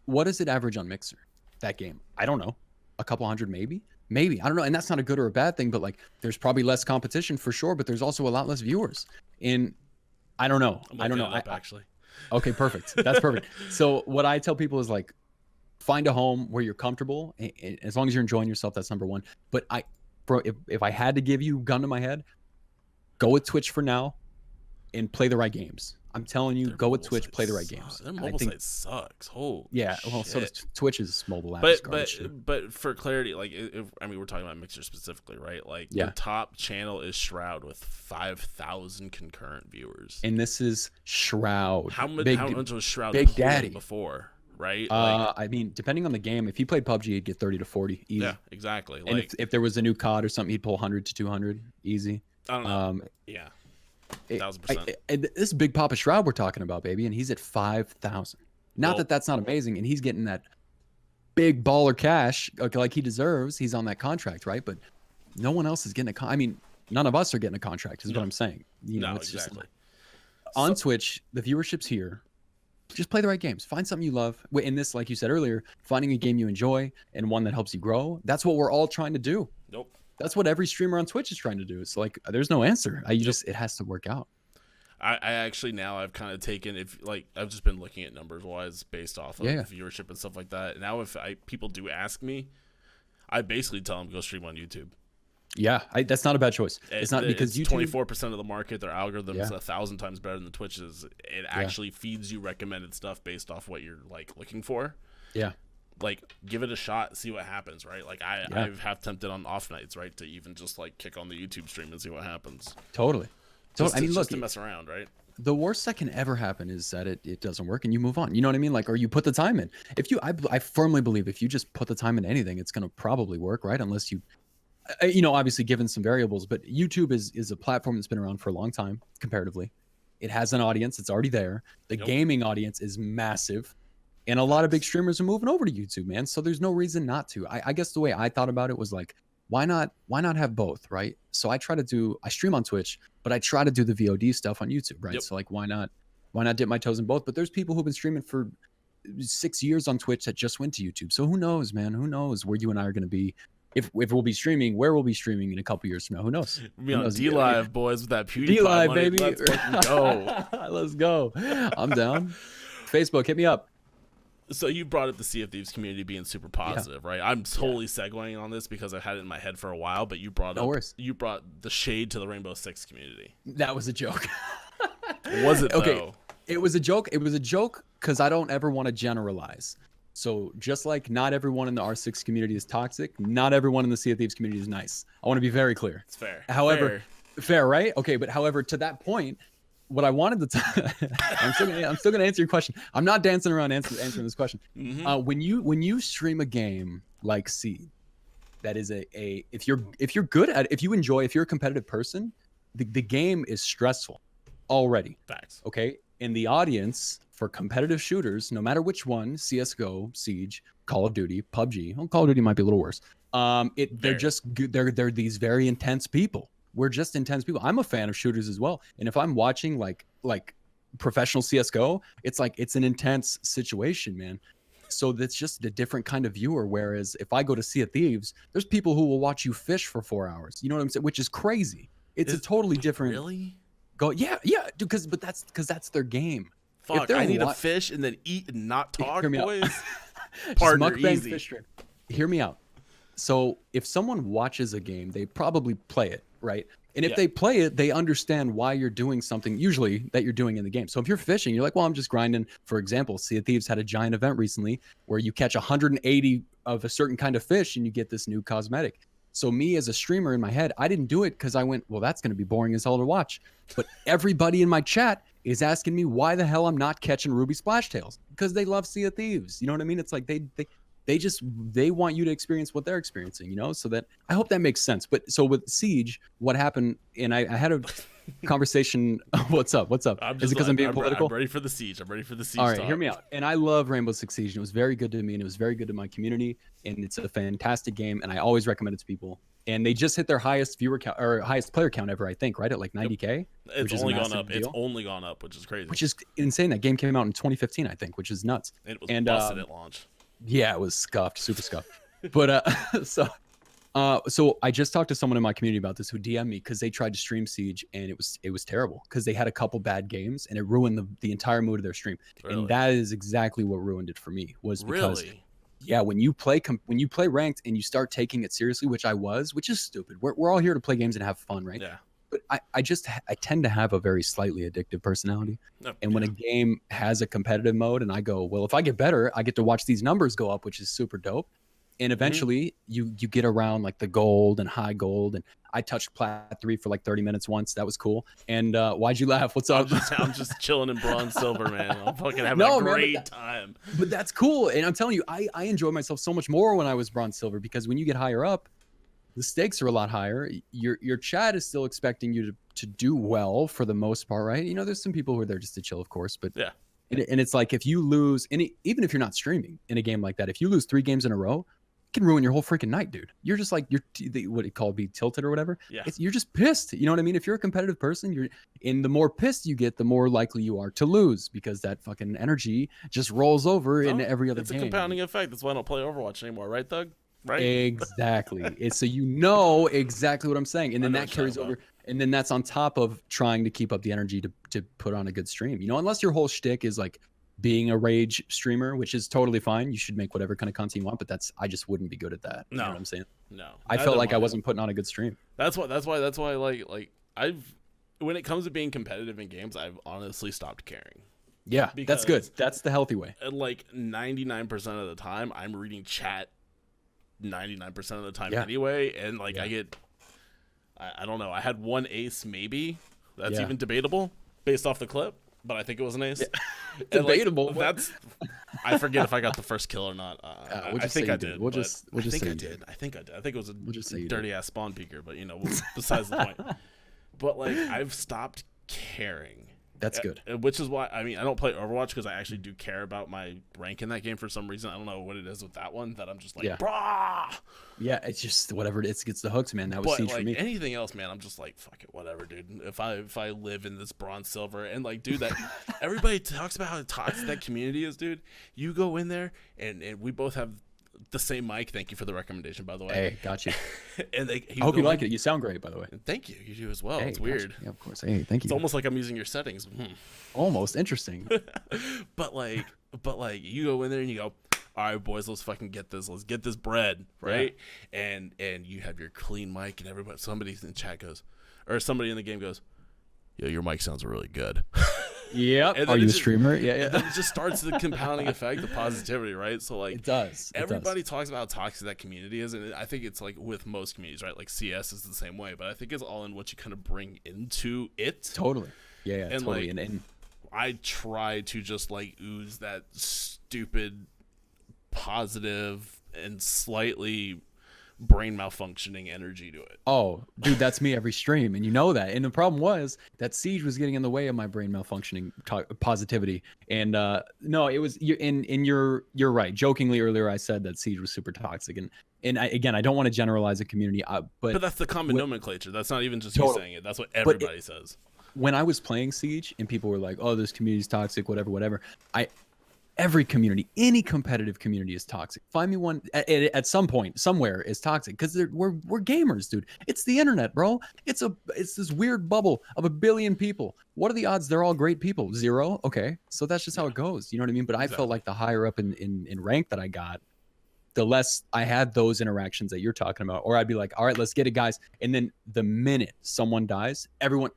What does it average on Mixer, that game? I don't know. A couple hundred, maybe. I don't know. And that's not a good or a bad thing, but like, there's probably less competition for sure, but there's also a lot less viewers. And I don't know. Actually. Okay, perfect. That's perfect. So what I tell people is like, find a home where you're comfortable. And as long as you're enjoying yourself, that's number one. But if I had to give you a gun to my head, go with Twitch for now and play the right games. I'm telling you, go with Twitch, play the right games. Their mobile site sucks. Holy well, so does Twitch's mobile app. But for clarity, like, we're talking about Mixer specifically, right? Like, the top channel is Shroud with 5,000 concurrent viewers. And this is Shroud. How much was Shroud Big Daddy before? Right? I mean, depending on the game, if he played PUBG, he'd get 30 to 40 easy. Yeah, exactly. And if there was a new COD or something, he'd pull 100 to 200 easy. I don't know. 1,000%. This is Big Papa Shroud we're talking about, baby, and he's at 5,000. Not that's not amazing, and he's getting that big baller cash like he deserves. He's on that contract, right? But no one else is getting I mean, none of us are getting a contract, is what I'm saying. It's exactly. Just on Twitch, the viewership's here. Just play the right games. Find something you love. In this, like you said earlier, finding a game you enjoy and one that helps you grow. That's what we're all trying to do. Nope. That's what every streamer on Twitch is trying to do. It's like, there's no answer. It has to work out. I actually, now I've kind of taken, I've just been looking at numbers wise based off of viewership and stuff like that. Now, if people do ask me, I basically tell them go stream on YouTube. Yeah, that's not a bad choice. It's not because YouTube 24% of the market. Their algorithm is 1,000 times better than Twitch's. It actually feeds you recommended stuff based off what you're like looking for. Yeah. Like, give it a shot, see what happens, right? Like, I have tempted on off nights, right, to even just like kick on the YouTube stream and see what happens. Totally. I mean, look, to mess around, right? The worst that can ever happen is that it doesn't work and you move on. You know what I mean? Like, or you put the time in. I firmly believe if you just put the time in anything, it's going to probably work, right? Unless you obviously given some variables, but YouTube is a platform that's been around for a long time comparatively. It has an audience. It's already there. The gaming audience is massive. And a lot of big streamers are moving over to YouTube, man. So there's no reason not to. I guess the way I thought about it was like, why not have both, right? So I stream on Twitch, but I try to do the VOD stuff on YouTube, right? Yep. So like, why not dip my toes in both? But there's people who've been streaming for 6 years on Twitch that just went to YouTube. So who knows, man? Who knows where you and I are going to be? If we'll be streaming, where we'll be streaming in a couple years from now, who knows? We'll be on D-Live, boys, with that PewDiePie D-Live, money. baby. Let's fucking go. Let's go. I'm down. Facebook, hit me up. So you brought up the Sea of Thieves community being super positive, right? I'm totally segueing on this because I've had it in my head for a while, but you brought the shade to the Rainbow Six community. That was a joke. Was it okay. Though? It was a joke. It was a joke because I don't ever want to generalize. So just like not everyone in the R6 community is toxic, not everyone in the Sea of Thieves community is nice. I want to be very clear. It's fair. However, fair, right? Okay, but however, to that point, what I wanted to I'm still gonna answer your question. I'm not dancing around answering this question. Mm-hmm. When you stream a game like Seed, that is if you're good at it, if you're a competitive person, the game is stressful already. Facts. Okay, in the audience for competitive shooters, no matter which one, CS:GO, Siege, Call of Duty, PUBG. Well, Call of Duty might be a little worse. They're these very intense people. We're just intense people. I'm a fan of shooters as well. And if I'm watching like professional CS:GO, it's like it's an intense situation, man. So that's just a different kind of viewer. Whereas if I go to Sea of Thieves, there's people who will watch you fish for 4 hours. You know what I'm saying? Which is crazy. It's a totally different. Really? Yeah, dude. But that's their game. Fuck, I need to fish and then eat and not talk, boys. Partner, easy. Fish stream. Hear me out. So if someone watches a game, they probably play it, right? And if they play it, they understand why you're doing something, usually that you're doing in the game. So if you're fishing, you're like, well, I'm just grinding. For example, Sea of Thieves had a giant event recently where you catch 180 of a certain kind of fish and you get this new cosmetic. So me as a streamer in my head, I didn't do it because I went, well, that's going to be boring as hell to watch. But everybody in my chat is asking me why the hell I'm not catching ruby splashtails, because they love Sea of Thieves. You know what I mean? It's like they want you to experience what they're experiencing, you know? So that, I hope that makes sense. But so with Siege, what happened, and I had a conversation. What's up? Is it because I'm being political? I'm ready for the Siege. All right, hear me out. And I love Rainbow Six Siege. And it was very good to me, and it was very good to my community. And it's a fantastic game, and I always recommend it to people. And they just hit their highest viewer count or highest player count ever, I think, right? At like 90K. It's only gone up. It's only gone up, which is crazy. Which is insane. That game came out in 2015, I think, which is nuts. It was busted at launch. Yeah, it was scuffed, super scuffed. But so I just talked to someone in my community about this who DM'd me because they tried to stream Siege and it was terrible because they had a couple bad games and it ruined the entire mood of their stream. Really? And that is exactly what ruined it for me. Was because yeah, when you play ranked and you start taking it seriously, which is stupid. We're all here to play games and have fun, right? Yeah. But I tend to have a very slightly addictive personality. And when a game has a competitive mode and I go, well, if I get better, I get to watch these numbers go up, which is super dope. And eventually you get around like the gold and high gold. And I touched Plat 3 for like 30 minutes once. That was cool. And why'd you laugh? What's up? I'm just chilling in bronze silver, man. I'm fucking having a great time. But that's cool. And I'm telling you, I enjoy myself so much more when I was bronze silver, because when you get higher up, the stakes are a lot higher. Your chat is still expecting you to do well for the most part, right? You know, there's some people who are there just to chill, of course, but yeah. And it's like if you lose, even if you're not streaming in a game like that, if you lose 3 games in a row, it can ruin your whole freaking night, dude. You're just like what it called be tilted or whatever. Yeah. You're just pissed. You know what I mean? If you're a competitive person, and the more pissed you get, the more likely you are to lose, because that fucking energy just rolls over in every other game. It's a compounding effect. That's why I don't play Overwatch anymore, right, Doug? Right? Exactly. So you know exactly what I'm saying, and then that carries over, and then that's on top of trying to keep up the energy to put on a good stream. You know, unless your whole shtick is like being a rage streamer, which is totally fine. You should make whatever kind of content you want, but I just wouldn't be good at that. You know what I'm saying? No. I felt like I wasn't putting on a good stream. That's why like when it comes to being competitive in games, I've honestly stopped caring. Yeah, that's good. That's the healthy way. Like 99% of the time, I'm reading chat 99% of the time anyway, and like I don't know, I had one ace maybe. That's even debatable based off the clip, but I think it was an ace. Debatable. Like, that's I forget if I got the first kill or not. I think I did. We'll just I think say I did. I think it was a dirty ass spawn peeker, but you know, besides the point. But like I've stopped caring That's good. Which is why, I mean, I don't play Overwatch because I actually do care about my rank in that game for some reason. I don't know what it is with that one that I'm just like, brah! Yeah, it's just whatever it is, gets the hooks, man. That was Siege like, for me. Anything else, man, I'm just like, fuck it, whatever, dude. If I live in this bronze silver, and like, dude, that everybody talks about how toxic that community is, dude. You go in there, and we both have the same mic. Thank you for the recommendation, by the way. Hey, got you. And I hope you like it. You sound great, by the way. Thank you. You do as well. Hey, it's weird. Yeah, of course. Hey, thank you. It's almost like I'm using your settings. Almost interesting. but like you go in there and you go, all right, boys, let's fucking get this. Let's get this bread, right? Yeah. And you have your clean mic, and everybody, somebody in the chat goes, or somebody in the game goes, yo, your mic sounds really good. Yep. Are you a streamer? Yeah. And then it just starts the compounding effect of positivity, right? So like, it does. Everybody talks about how toxic that community is, and I think it's like with most communities, right? Like CS is the same way, but I think it's all in what you kind of bring into it. Totally. Yeah. And totally. Like, and I try to just like ooze that stupid, positive, and slightly brain malfunctioning energy to it. Oh, dude, that's me every stream, and you know that. And the problem was that Siege was getting in the way of my brain malfunctioning positivity. And no, it was you're right. Jokingly earlier, I said that Siege was super toxic, and I don't want to generalize a community, but that's the common nomenclature. That's not even just you saying it. That's what everybody says. When I was playing Siege, and people were like, "Oh, this community's toxic," whatever. Every community, any competitive community is toxic. Find me one at some point, somewhere is toxic because we're gamers, dude. It's the internet, bro. It's this weird bubble of a billion people. What are the odds they're all great people? 0? Okay, so that's just how it goes. You know what I mean? But exactly. I felt like the higher up in rank that I got, the less I had those interactions that you're talking about. Or I'd be like, all right, let's get it, guys. And then the minute someone dies, everyone's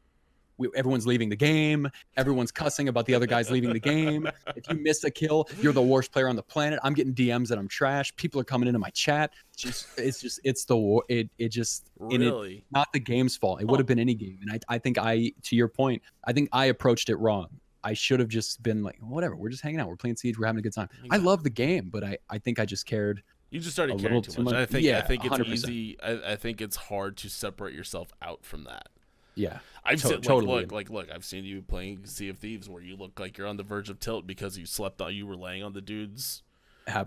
leaving the game. Everyone's cussing about the other guys leaving the game. If you miss a kill, you're the worst player on the planet. I'm getting DMs that I'm trash. People are coming into my chat. It's the war. It just really not the game's fault. It would have been any game. And I think to your point, I think I approached it wrong. I should have just been like, whatever. We're just hanging out. We're playing Siege. We're having a good time. I love the game, but I think I just cared. You just started caring too much. I think it's 100%. Easy. I think it's hard to separate yourself out from that. Yeah, I've seen, totally. Look, I've seen you playing Sea of Thieves where you look like you're on the verge of tilt because you were laying on the dude's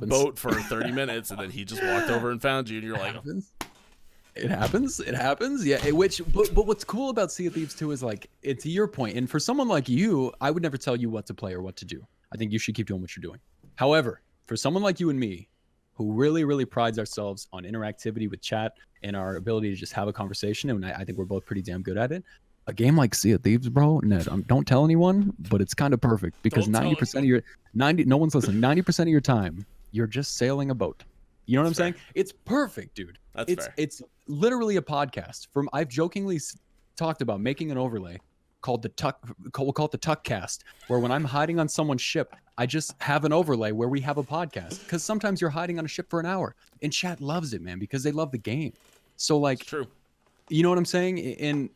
boat for 30 minutes, and then he just walked over and found you, and you're like, it happens. Yeah. But what's cool about Sea of Thieves too is like, to your point, and for someone like you, I would never tell you what to play or what to do. I think you should keep doing what you're doing. However, for someone like you and me, who really, really prides ourselves on interactivity with chat and our ability to just have a conversation, and I think we're both pretty damn good at it. A game like Sea of Thieves, bro, Ned, don't tell anyone, but it's kind of perfect because 90% of your no one's listening. 90% of your time, you're just sailing a boat. You know what I'm saying? It's perfect, dude. That's fair. It's literally a podcast. I've jokingly talked about making an overlay called the Tuck. We'll call it the Tuck Cast, where when I'm hiding on someone's ship, I just have an overlay where we have a podcast. Because sometimes you're hiding on a ship for an hour, and chat loves it, man, because they love the game. So like, it's true. You know what I'm saying? And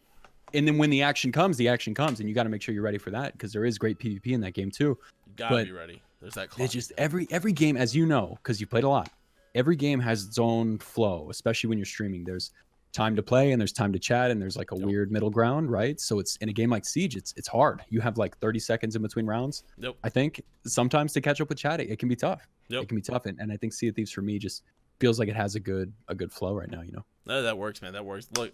then when the action comes, and you got to make sure you're ready for that because there is great PvP in that game too. You gotta be ready. There's that clock. It's just every game, as you know, because you played a lot. Every game has its own flow, especially when you're streaming. There's time to play and there's time to chat and there's like a weird middle ground, right? So it's in a game like Siege, it's hard. You have like 30 seconds in between rounds. I think sometimes to catch up with chat, it can be tough. It can be tough, and I think Sea of Thieves for me just feels like it has a good flow right now. You know. No, that works, man. That works. Look,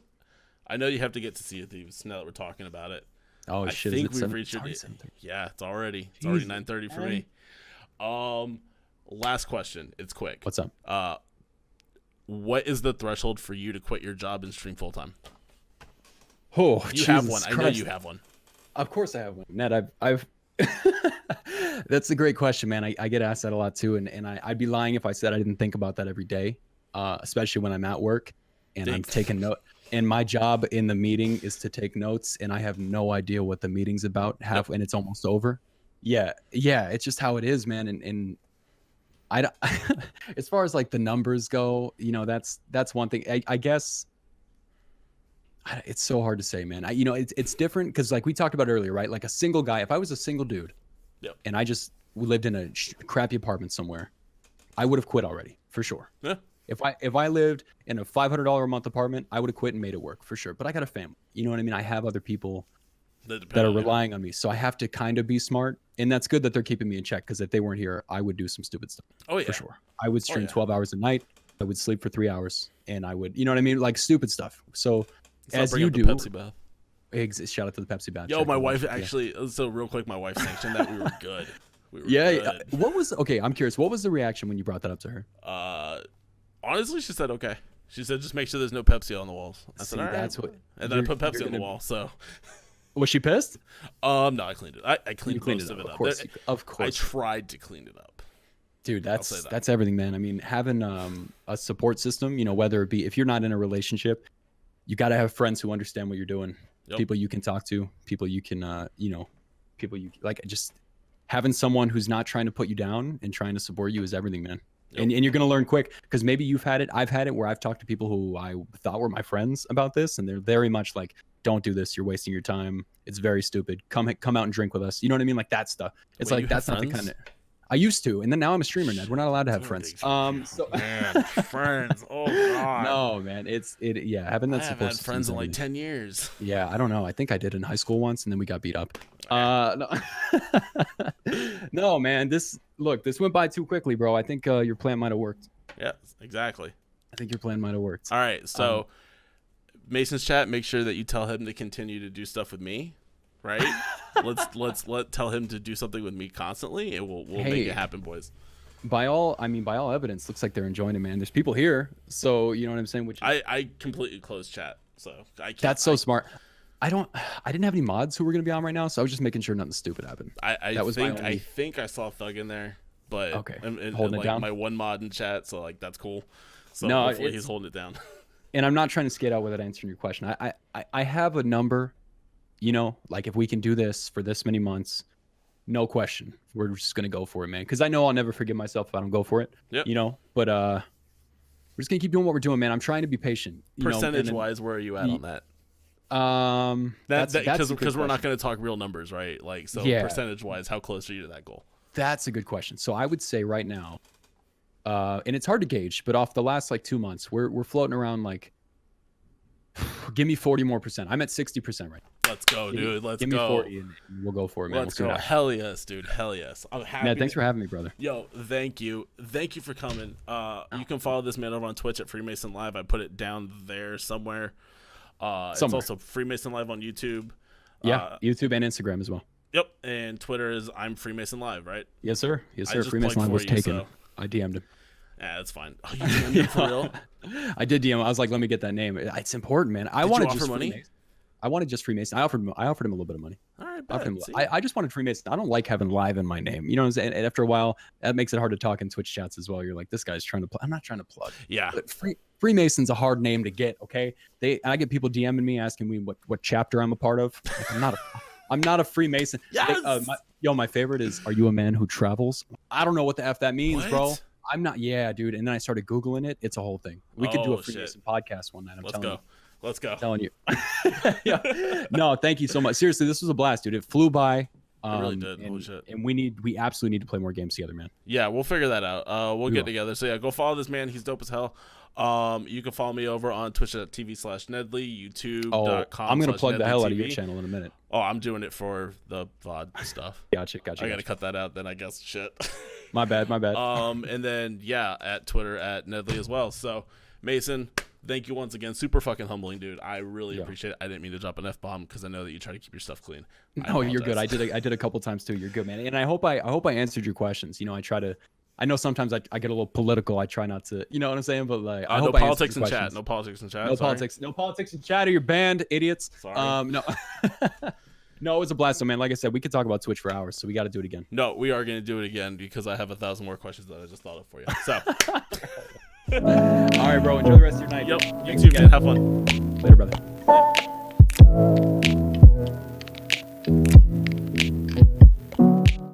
I know you have to get to Sea of Thieves now that we're talking about it. Oh shit! I think we've reached it. Yeah, it's already 9:30 for me. Last question. It's quick. What's up? What is the threshold for you to quit your job and stream full time? Oh, you have one. Christ. I know you have one. Of course I have one. Ned, I've that's a great question, man. I get asked that a lot too, and I'd be lying if I said I didn't think about that every day, especially when I'm at work and I'm taking note. And my job in the meeting is to take notes, and I have no idea what the meeting's about and it's almost over. Yeah, it's just how it is, man. And I as far as like the numbers go, you know, that's one thing. I guess it's so hard to say, man. It's different because like we talked about earlier, right? Like a single guy, if I was a single dude and I just lived in a crappy apartment somewhere, I would have quit already for sure. Yeah. If I lived in a $500 a month apartment, I would have quit and made it work for sure. But I got a family. You know what I mean? I have other people that are relying on me. So I have to kind of be smart, and that's good that they're keeping me in check, because if they weren't here, I would do some stupid stuff. Oh yeah, for sure. I would stream 12 hours a night. I would sleep for 3 hours, and I would, you know what I mean, like stupid stuff. So as you do, Pepsi bath. Shout out to the Pepsi bath. Yo, my wife actually. So real quick, my wife sanctioned that. We were good. We were good. What was okay? I'm curious. What was the reaction when you brought that up to her? Honestly, she said okay. She said just make sure there's no Pepsi on the walls. I said all right. That's what. And then I put Pepsi on the wall. So. Was she pissed? No, I cleaned it. I cleaned most of it up. Of course. I tried to clean it up. Dude, that's everything, man. I mean, having a support system, you know, whether it be if you're not in a relationship, you got to have friends who understand what you're doing. Yep. People you can talk to, people you can, you know, people you like. Just having someone who's not trying to put you down and trying to support you is everything, man. Yep. And you're gonna learn quick, because maybe you've had it. I've had it where I've talked to people who I thought were my friends about this, and they're very much like, "Don't do this. You're wasting your time. It's very stupid. Come out and drink with us." You know what I mean? Like that stuff. It's like that's not the kind of. I used to, and then now I'm a streamer, Ned. We're not allowed to have friends. So man, friends. Oh god. No, man. Yeah, having that support. I have had friends in like 10 years. Yeah, I don't know. I think I did in high school once, and then we got beat up. No. No, man. This went by too quickly, bro. I think your plan might have worked. Yeah, exactly. I think your plan might have worked. All right, so Mason's chat. Make sure that you tell him to continue to do stuff with me. Right? let's tell him to do something with me constantly, and we'll make it happen, boys. By all evidence, looks like they're enjoying it, man. There's people here, so you know what I'm saying. Which I completely closed chat, so I can't. That's so smart. I didn't have any mods who were gonna be on right now, so I was just making sure nothing stupid happened. I think I saw Thug in there, but okay, and holding like it down. My one mod in chat, so like that's cool. So no, hopefully he's holding it down. And I'm not trying to skate out without answering your question. I have a number. You know, like if we can do this for this many months, no question, we're just gonna go for it, man. Because I know I'll never forgive myself if I don't go for it. Yep. You know, but we're just gonna keep doing what we're doing, man. I'm trying to be patient. Percentage wise, where are you at on that? Because we're not gonna talk real numbers, right? Like, so percentage wise, how close are you to that goal? That's a good question. So I would say right now, and it's hard to gauge, but off the last like 2 months, we're floating around like. Give me 40% more. I'm at 60% right now. Let's go, dude. Let's go. Give me 40 and we'll go for it, man. Let's go. Hell yes, dude. Hell yes. I'm happy. Yeah, thanks for having me, brother. Yo, thank you. Thank you for coming. You can follow this man over on Twitch at FreemasonLive. I put it down there somewhere. It's also FreemasonLive on YouTube. Yeah, YouTube and Instagram as well. Yep, and Twitter is I'm FreemasonLive, right? Yes, sir. Yes, sir. FreemasonLive was taken. So. I DM'd him. Yeah, that's fine. Oh, you DM'd him for real? I did DM him. I was like, let me get that name. It's important, man. I wanted just money. I wanted just Freemason. I offered him a little bit of money. All right, I just wanted Freemason. I don't like having live in my name. You know what I'm saying? And after a while, that makes it hard to talk in Twitch chats as well. You're like, this guy's trying to plug. I'm not trying to plug. Yeah. But Freemason's a hard name to get, okay? I get people DMing me asking me what chapter I'm a part of. Like, I'm not a Freemason. Yes! My favorite is, are you a man who travels? I don't know what the F that means, bro. I'm not. Yeah, dude. And then I started Googling it. It's a whole thing. We could do a Freemason podcast one night. Let's go. I'm telling you. Yeah. No, thank you so much. Seriously, this was a blast, dude. It flew by. It really did. And, holy shit. And we absolutely need to play more games together, man. Yeah, we'll figure that out. We'll get together. So yeah, go follow this man. He's dope as hell. You can follow me over on twitch.tv/Nedley, youtube.com. I'm gonna plug the hell out of NedleyTV. your channel in a minute. Oh, I'm doing it for the VOD stuff. Gotcha. I gotta cut that out then, I guess. Shit. My bad. And then at Twitter at Nedley as well. So Mason, thank you once again. Super fucking humbling, dude. I really appreciate it. I didn't mean to drop an F-bomb because I know that you try to keep your stuff clean. No, you're good. I did a couple times too. You're good, man. And I hope I answered your questions. You know, I know sometimes I get a little political. I try not to, you know what I'm saying? But like, I hope no politics in chat. No politics in chat. No politics in chat. Or you're banned, idiots. Sorry. No. No, it was a blast, man. Like I said, we could talk about Twitch for hours, so we got to do it again. No, we are going to do it again because I have 1,000 more questions that I just thought of for you. So, all right, bro. Enjoy the rest of your night. Yep. You too, man. Have fun. Later, brother.